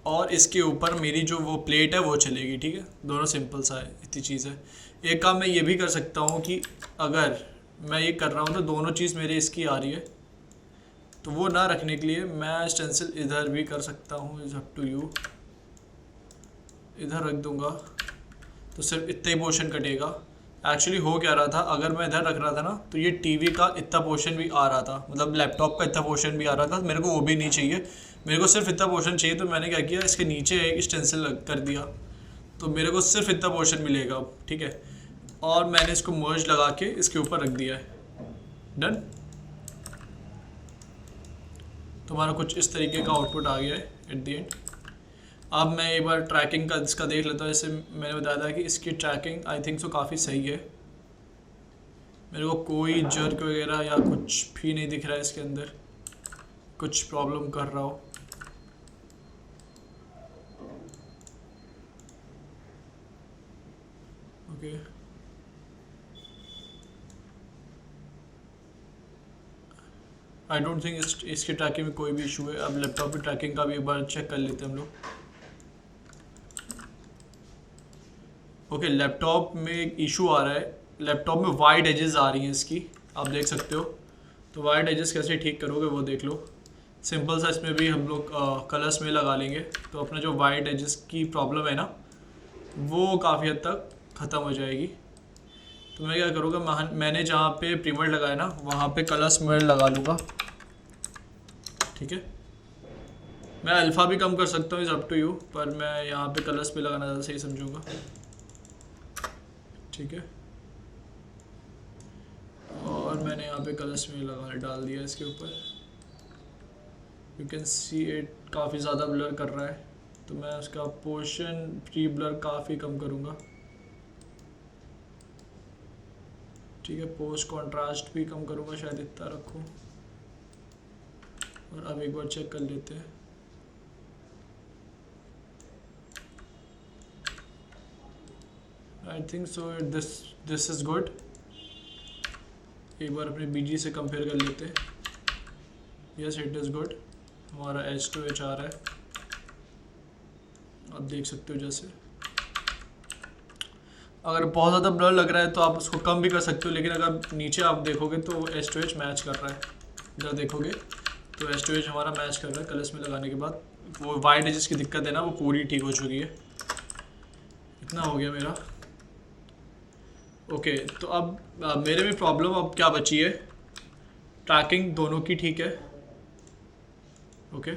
और इसके ऊपर मेरी जो वो प्लेट है वो चलेगी, ठीक है। दोनों सिंपल सा है, इतनी चीज़ है। एक काम मैं ये भी कर सकता हूँ कि अगर मैं ये कर रहा हूँ तो दोनों चीज़ मेरी इसकी आ रही है, तो वो ना रखने के लिए मैं स्टेंसिल इधर भी कर सकता हूँ, इज़ अप टू यू। इधर रख दूँगा तो सिर्फ इतना ही पोर्शन कटेगा। एक्चुअली हो क्या रहा था, अगर मैं इधर रख रहा था ना तो ये टीवी का इतना पोर्शन भी आ रहा था, मतलब लैपटॉप का इतना पोर्शन भी आ रहा था, मेरे को वो भी नहीं चाहिए, मेरे को सिर्फ इतना पोर्शन चाहिए। तो मैंने क्या किया, इसके नीचे एक स्टेंसिल कर दिया, तो मेरे को सिर्फ इतना पोर्शन मिलेगा अब, ठीक है। और मैंने इसको मर्ज लगा के इसके ऊपर रख दिया है, डन। तुम्हारा कुछ इस तरीके का आउटपुट आ गया है एट द एंड। अब मैं एक बार ट्रैकिंग का इसका देख लेता हूँ। जैसे मैंने बताया था कि इसकी ट्रैकिंग आई थिंक सो काफ़ी सही है, मेरे को कोई जर्क वगैरह या कुछ भी नहीं दिख रहा है इसके अंदर कुछ प्रॉब्लम कर रहा हो। ओके, आई डोंट थिंक इसकी ट्रैकिंग में कोई भी इशू है। अब लैपटॉप की ट्रैकिंग का भी एक बार चेक कर लेते हैं हम लोग। ओके, लैपटॉप में एक इशू आ रहा है, लैपटॉप में वाइड एजेस आ रही हैं इसकी, आप देख सकते हो। तो वाइड एजेस कैसे ठीक करोगे वो देख लो। सिंपल सा इसमें भी हम लोग कलर्स में लगा लेंगे, तो अपना जो वाइड एजेस की प्रॉब्लम है ना वो काफ़ी हद तक ख़त्म हो जाएगी। तो मैं क्या करूँगा, मैंने जहाँ पे प्रीमर लगाया ना वहाँ पे कलर्स में लगा लूँगा, ठीक है। मैं अल्फ़ा भी कम कर सकता हूँ, इज़ अप टू यू, पर मैं यहाँ पे कलर्स पे लगाना ज़्यादा सही समझूंगा, ठीक है। और मैंने यहाँ पे कलर्स में डाल दिया इसके ऊपर। यू कैन सी इट काफ़ी ज़्यादा ब्लर कर रहा है, तो मैं उसका पोर्शन प्री ब्लर काफ़ी कम करूँगा, ठीक है। पोस्ट कॉन्ट्रास्ट भी कम करूँगा, शायद इतना रखूँ। और अब एक बार चेक कर लेते हैं। आई think so this is good. एक बार अपने BG से कंपेयर कर लेते हैं। Yes, it is good. हमारा H2H आ रहा है, आप देख सकते हो। जैसे अगर बहुत ज़्यादा ब्लर लग रहा है तो आप उसको कम भी कर सकते हो, लेकिन अगर नीचे आप देखोगे तो H2H मैच कर रहा है। इधर देखोगे तो H2H हमारा मैच कर रहा है कलर्स में लगाने के बाद। वो वाइड एजेस की दिक्कत है ना वो पूरी ठीक हो चुकी है। इतना हो गया मेरा। ओके, तो अब मेरे में प्रॉब्लम अब क्या बची है, ट्रैकिंग दोनों की ठीक है। ओके,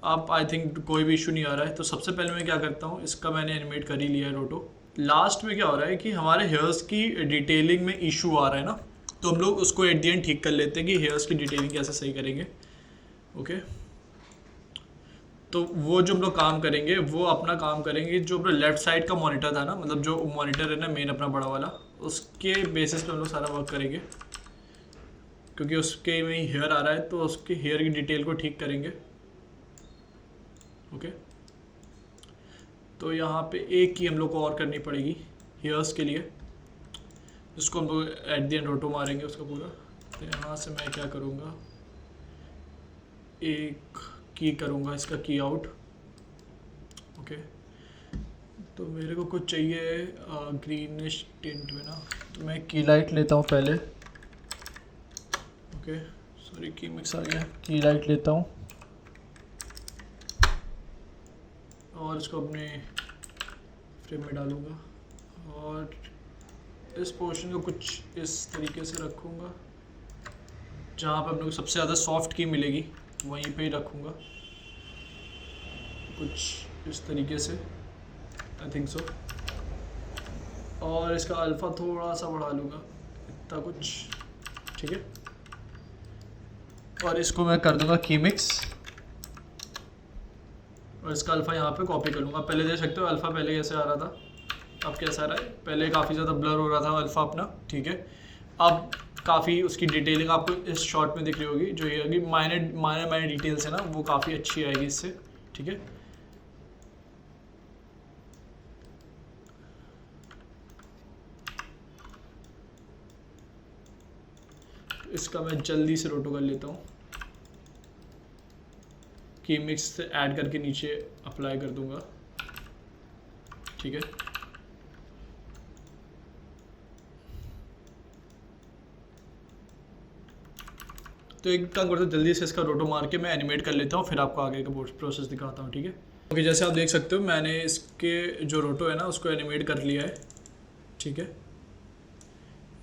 अब आई थिंक कोई भी इशू नहीं आ रहा है। तो सबसे पहले मैं क्या करता हूँ, इसका मैंने एनिमेट कर ही लिया है रोटो। लास्ट में क्या हो रहा है कि हमारे हेयर्स की डिटेलिंग में इशू आ रहा है ना, तो हम लोग उसको एट द एंड ठीक कर लेते हैं कि हेयर्स की डिटेलिंग कैसे सही करेंगे। ओके, तो वो जो हम लोग काम करेंगे वो अपना काम करेंगे, जो अपना लेफ़्ट साइड का मॉनिटर था ना, मतलब जो मॉनिटर है ना मेन अपना बड़ा वाला, उसके बेसिस पे हम लोग सारा वर्क करेंगे, क्योंकि उसके में ही हेयर आ रहा है, तो उसके हेयर की डिटेल को ठीक करेंगे। ओके, तो यहाँ पे एक की हम लोग को और करनी पड़ेगी हेयर्स के लिए, जिसको हम लोग एट द एंड रोटो मारेंगे उसका पूरा। तो यहाँ से मैं क्या करूँगा, एक की करूँगा इसका की आउट। ओके, तो मेरे को कुछ चाहिए ग्रीनिश टिंट में ना, तो मैं की लाइट लेता हूँ पहले। ओके, सॉरी की मिक्स आ गया। की लाइट लेता हूँ और इसको अपने फ्रेम में डालूँगा, और इस पोर्शन को कुछ इस तरीके से रखूँगा, जहाँ पर अपने को सबसे ज़्यादा सॉफ्ट की मिलेगी वहीं पे ही रखूँगा, कुछ इस तरीके से, आई थिंक सो। और इसका अल्फ़ा थोड़ा सा बढ़ा लूँगा, इतना कुछ, ठीक है। और इसको मैं कर दूँगा की मिक्स, और इसका अल्फ़ा यहाँ पे कॉपी कर लूँगा। पहले देख सकते हो अल्फ़ा पहले कैसे आ रहा था, अब कैसा आ रहा है। पहले काफ़ी ज़्यादा ब्लर हो रहा था अल्फ़ा अपना, ठीक है। अब काफ़ी उसकी डिटेलिंग आपको इस शॉट में दिख रही होगी, जो ये होगी माइनर डिटेल्स है ना, वो काफ़ी अच्छी आएगी इससे, ठीक है। इसका मैं जल्दी से रोटो कर लेता हूँ, की मिक्स से ऐड करके नीचे अप्लाई कर दूंगा, ठीक है। तो एक काम करते जल्दी से इसका रोटो मार के मैं एनिमेट कर लेता हूँ, फिर आपको आगे का प्रोसेस दिखाता हूँ, ठीक है। ओके, जैसे आप देख सकते हो मैंने इसके जो रोटो है ना उसको एनिमेट कर लिया है, ठीक है।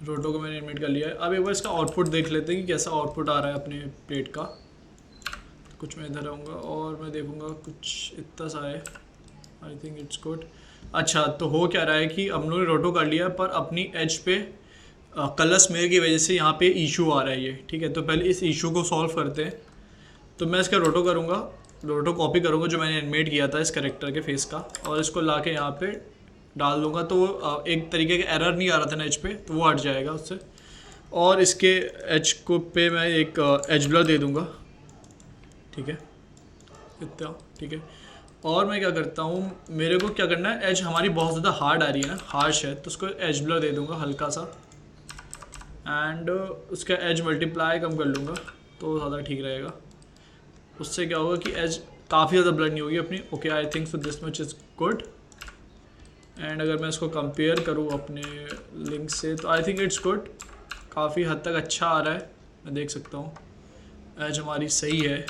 रोटो को मैंने एनिमेट कर लिया है। अब एक बार इसका आउटपुट देख लेते हैं कि कैसा आउटपुट आ रहा है अपने प्लेट का। तो कुछ मैं इधर आऊँगा और मैं देखूँगा कुछ इतना सा है। I think it's good. अच्छा, तो हो क्या रहा है कि हम लोगों ने रोटो कर लिया पर अपनी एज पे कलर स्मेयर की वजह से यहाँ पे इशू आ रहा है ये, ठीक है। तो पहले इस इशू को सॉल्व करते हैं। तो मैं इसका रोटो करूँगा, रोटो कॉपी करूँगा जो मैंने एनिमेट किया था इस कैरेक्टर के फेस का, और इसको ला के यहाँ पे डाल दूँगा। तो वो एक तरीके का एरर नहीं आ रहा था ना एज पे, तो वो हट जाएगा उससे। और इसके एज को पे मैं एक एज ब्लर दे दूँगा, ठीक है, इतना, ठीक है। और मैं क्या करता हूँ, मेरे को क्या करना है, एज हमारी बहुत ज़्यादा हार्ड आ रही है ना, हार्श है, तो उसको एज ब्लर दे दूँगा हल्का सा, एंड उसका एज मल्टीप्लाई कम कर लूँगा तो ज़्यादा ठीक रहेगा। उससे क्या होगा कि एज काफ़ी ज़्यादा ब्लर नहीं होगी अपनी। Okay, I think so this much is good. And अगर मैं इसको कंपेयर करूँ अपने लिंक से तो आई थिंक इट्स गुड, काफ़ी हद तक अच्छा आ रहा है, मैं देख सकता हूँ एज हमारी सही है।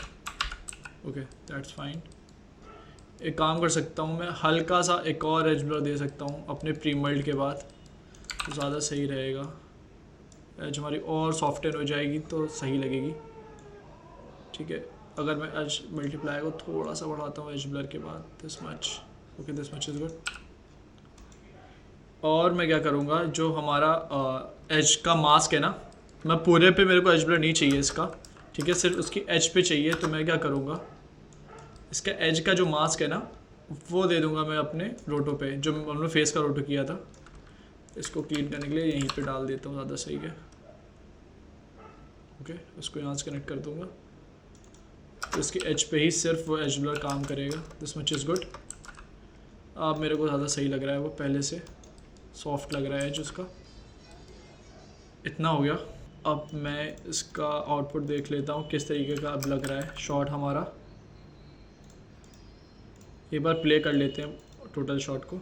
Okay, that's fine. एक काम कर सकता हूँ मैं, हल्का सा एक और एज ब्लर दे सकता हूँ अपने प्रीमल्ड के बाद, तो ज़्यादा सही रहेगा। एज हमारी और सॉफ्टवेयर हो जाएगी तो सही लगेगी, ठीक है। अगर मैं एज मल्टीप्लाई को थोड़ा सा बढ़ाता हूँ एज ब्लर के बाद, this much, okay, this much is good. और मैं क्या करूँगा, जो हमारा एज का मास्क है ना, मैं पूरे पे मेरे को एज ब्लर नहीं चाहिए इसका, ठीक है, सिर्फ उसकी एज पे चाहिए। तो मैं क्या करूँगा, इसका एज का जो मास्क है ना वो दे दूँगा मैं अपने रोटो पे, जो हमने फेस का रोटो किया था। इसको क्लीन करने के लिए यहीं पे डाल देता हूँ, ज़्यादा सही है। ओके, उसको यहाँ से कनेक्ट कर दूँगा, तो इसकी एज पे ही सिर्फ वो एज ब्लर काम करेगा। This much is good. अब मेरे को ज़्यादा सही लग रहा है, वो पहले से सॉफ्ट लग रहा है एज उसका। इतना हो गया। अब मैं इसका आउटपुट देख लेता हूँ किस तरीके का अब लग रहा है शॉट हमारा। एक बार प्ले कर लेते हैं टोटल शॉट को।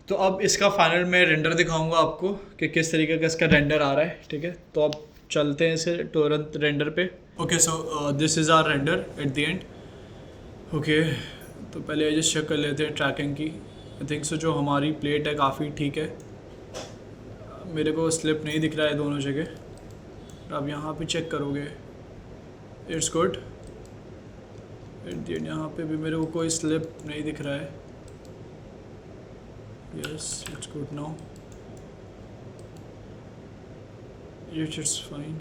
तो अब इसका फाइनल मैं रेंडर दिखाऊंगा आपको कि किस तरीके का इसका रेंडर आ रहा है, ठीक है। तो अब चलते हैं इसे तुरंत रेंडर पे। Okay, so this is our render at the end. Okay, तो पहले एजेस चेक कर लेते हैं ट्रैकिंग की। आई थिंक सो जो हमारी प्लेट है काफ़ी ठीक है, मेरे को स्लिप नहीं दिख रहा है दोनों जगह। अब यहाँ पे चेक करोगे, it's good. Eight the and यहाँ पे भी मेरे को कोई स्लिप नहीं दिख रहा है। Yes, it's good now. It's fine.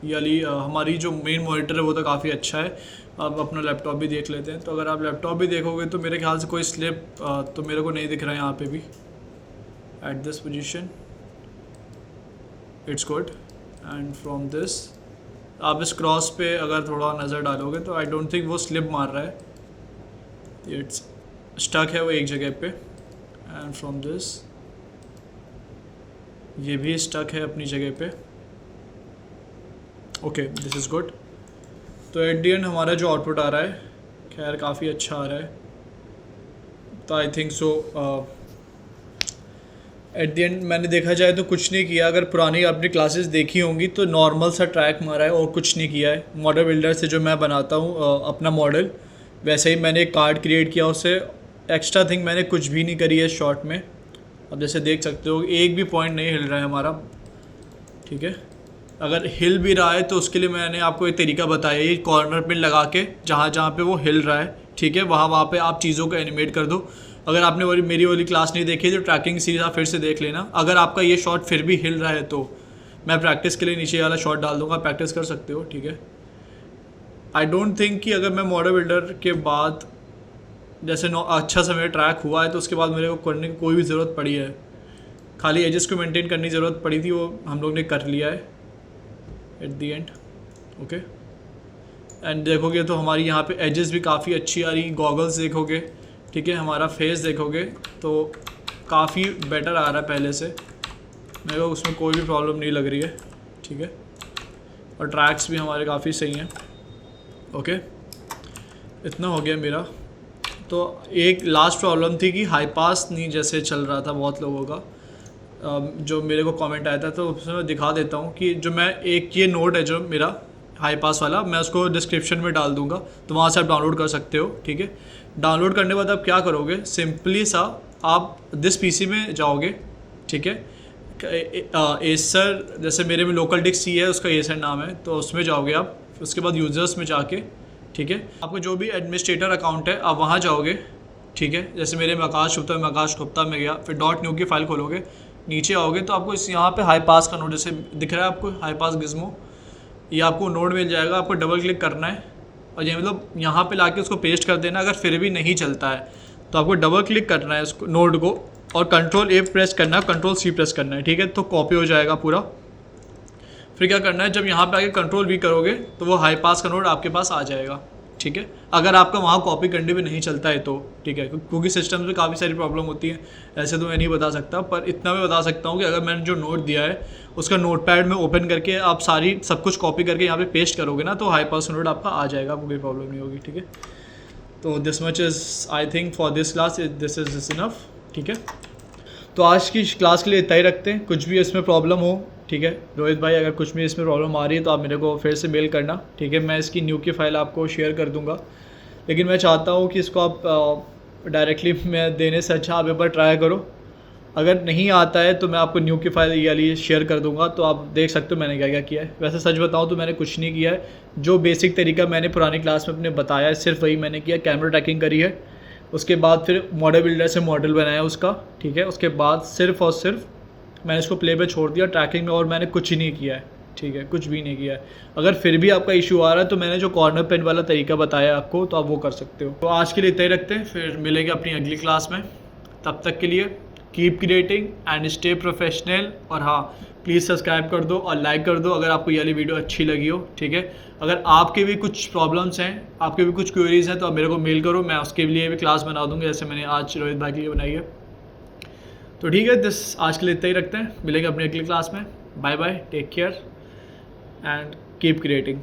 याली हमारी जो मेन मॉनिटर है वो तो काफ़ी अच्छा है। अब अपना लैपटॉप भी देख लेते हैं। तो अगर आप लैपटॉप भी देखोगे तो मेरे ख्याल से कोई स्लिप तो मेरे को नहीं दिख रहा है यहाँ पे भी। At this position it's good. And from this आप इस क्रॉस पे अगर थोड़ा नज़र डालोगे तो आई डोंट थिंक वो स्लिप मार रहा है। इट्स स्टक है वो एक जगह पे। एंड फ्रॉम दिस ये भी स्टक है अपनी जगह पे। Okay, this is good. तो एट द एंड हमारा जो आउटपुट आ रहा है खैर काफ़ी अच्छा आ रहा है। तो आई think so eight the and मैंने देखा जाए तो कुछ नहीं किया। अगर पुरानी आपने क्लासेस देखी होंगी तो नॉर्मल सा ट्रैक मारा है और कुछ नहीं किया है। मॉडल बिल्डर से जो मैं बनाता हूँ अपना मॉडल, वैसे ही मैंने एक कार्ड क्रिएट किया, उससे एक्स्ट्रा थिंग मैंने कुछ भी नहीं करी है शॉट में। अब जैसे देख सकते हो एक भी पॉइंट नहीं हिल रहा है हमारा, ठीक है। अगर हिल भी रहा है तो उसके लिए मैंने आपको एक तरीका बताया, ये कॉर्नर पिन लगा के जहाँ जहाँ पे वो हिल रहा है, ठीक है, वहाँ पे आप चीज़ों को एनिमेट कर दो। अगर आपने मेरी वाली क्लास नहीं देखी तो ट्रैकिंग सीरीज आप फिर से देख लेना। अगर आपका ये शॉट फिर भी हिल रहा है तो मैं प्रैक्टिस के लिए नीचे वाला शॉट डाल दूँगा, प्रैक्टिस कर सकते हो, ठीक है। आई डोंट थिंक कि अगर मैं मॉडल बिल्डर के बाद जैसे अच्छा सा मेरा ट्रैक हुआ है तो उसके बाद मेरे को करने की कोई भी ज़रूरत पड़ी है। खाली एजेस को मेंटेन करने की ज़रूरत पड़ी थी, वो हम लोग ने कर लिया है eight the end. Okay, and देखोगे तो हमारी यहाँ पे एजेस भी काफ़ी अच्छी आ रही। गॉगल्स देखोगे, ठीक है, हमारा फेस देखोगे तो काफ़ी बेटर आ रहा है पहले से। मेरे को उसमें कोई भी प्रॉब्लम नहीं लग रही है, ठीक है। और ट्रैक्स भी हमारे काफ़ी सही हैं। ओके, इतना हो गया मेरा। तो एक लास्ट प्रॉब्लम थी कि हाई पास नहीं जैसे चल रहा था बहुत लोगों का, जो मेरे को कमेंट आया था, तो उसमें मैं दिखा देता हूँ कि जो मैं एक ये नोट है जो मेरा हाई पास वाला, मैं उसको डिस्क्रिप्शन में डाल दूंगा, तो वहाँ से आप डाउनलोड कर सकते हो। ठीक है, डाउनलोड करने के बाद आप क्या करोगे, सिंपली सा आप दिस पीसी में जाओगे। ठीक है, एसर, जैसे मेरे में लोकल डिस्क सी है, उसका एसर नाम है, तो उसमें जाओगे आप। उसके बाद यूज़र्स में जाके, ठीक है, आपको जो भी एडमिनिस्ट्रेटर अकाउंट है आप वहाँ जाओगे। ठीक है, जैसे मेरे में आकाश गुप्ता में गया, फिर .new की फ़ाइल खोलोगे, नीचे आओगे तो आपको इस यहाँ पे हाई पास का नोड जैसे दिख रहा है आपको, हाई पास गिज़मो, ये आपको नोड मिल जाएगा। आपको डबल क्लिक करना है और ये मतलब यहाँ पे लाके उसको पेस्ट कर देना। अगर फिर भी नहीं चलता है तो आपको डबल क्लिक करना है उसको, नोड को, और कंट्रोल A प्रेस करना है, कंट्रोल C प्रेस करना है। ठीक है, तो कॉपी हो जाएगा पूरा। फिर क्या करना है, जब यहाँ पे आके कंट्रोल V करोगे तो वो हाई पास का नोड आपके पास आ जाएगा। ठीक है, अगर आपका वहाँ कॉपी करने भी नहीं चलता है तो ठीक है, क्योंकि सिस्टम में काफ़ी सारी प्रॉब्लम होती है, ऐसे तो मैं नहीं बता सकता, पर इतना मैं बता सकता हूँ कि अगर मैंने जो नोट दिया है उसका नोटपैड में ओपन करके आप सारी सब कुछ कॉपी करके यहाँ पे पेस्ट करोगे ना, तो हाई पास नोट आपका आ जाएगा, आपको कोई प्रॉब्लम नहीं होगी। ठीक है, तो this much is I think for this class, this is enough. ठीक है, तो आज की क्लास के लिए इतना ही रखते हैं। कुछ भी इसमें प्रॉब्लम हो, ठीक है रोहित भाई, अगर कुछ भी इसमें प्रॉब्लम आ रही है तो आप मेरे को फिर से मेल करना। ठीक है, मैं इसकी न्यू की फ़ाइल आपको शेयर कर दूंगा, लेकिन मैं चाहता हूँ कि इसको आप डायरेक्टली मैं देने से अच्छा आप एक बार ट्राई करो। अगर नहीं आता है तो मैं आपको न्यू की फ़ाइल ये वाली शेयर कर दूंगा, तो आप देख सकते हो मैंने क्या क्या किया है। वैसे सच बताऊँ तो मैंने कुछ नहीं किया है, जो बेसिक तरीका मैंने पुरानी क्लास में अपने बताया है सिर्फ वही मैंने किया। कैमरा ट्रैकिंग करी है, उसके बाद फिर मॉडल बिल्डर से मॉडल बनाया उसका। ठीक है, उसके बाद सिर्फ और सिर्फ मैंने इसको प्ले पे छोड़ दिया ट्रैकिंग में, और मैंने कुछ ही नहीं किया है। ठीक है, कुछ भी नहीं किया है। अगर फिर भी आपका इशू आ रहा है तो मैंने जो कॉर्नर पेन वाला तरीका बताया आपको, तो आप वो कर सकते हो। तो आज के लिए इतना ही रखते हैं, फिर मिलेंगे अपनी अगली क्लास में। तब तक के लिए keep creating and stay professional. और हाँ, प्लीज़ सब्सक्राइब कर दो और लाइक कर दो अगर आपको ये वाली वीडियो अच्छी लगी हो। ठीक है, अगर आपके भी कुछ प्रॉब्लम्स हैं, आपके भी कुछ क्वेरीज हैं, तो आप मेरे को मेल करो, मैं उसके लिए भी क्लास बना दूँगा, जैसे मैंने आज रोहित भाई के लिए बनाई है। तो ठीक है, आज के लिए इतना ही रखते हैं, मिलेंगे अपनी अगली क्लास में। Bye bye, take care and keep creating.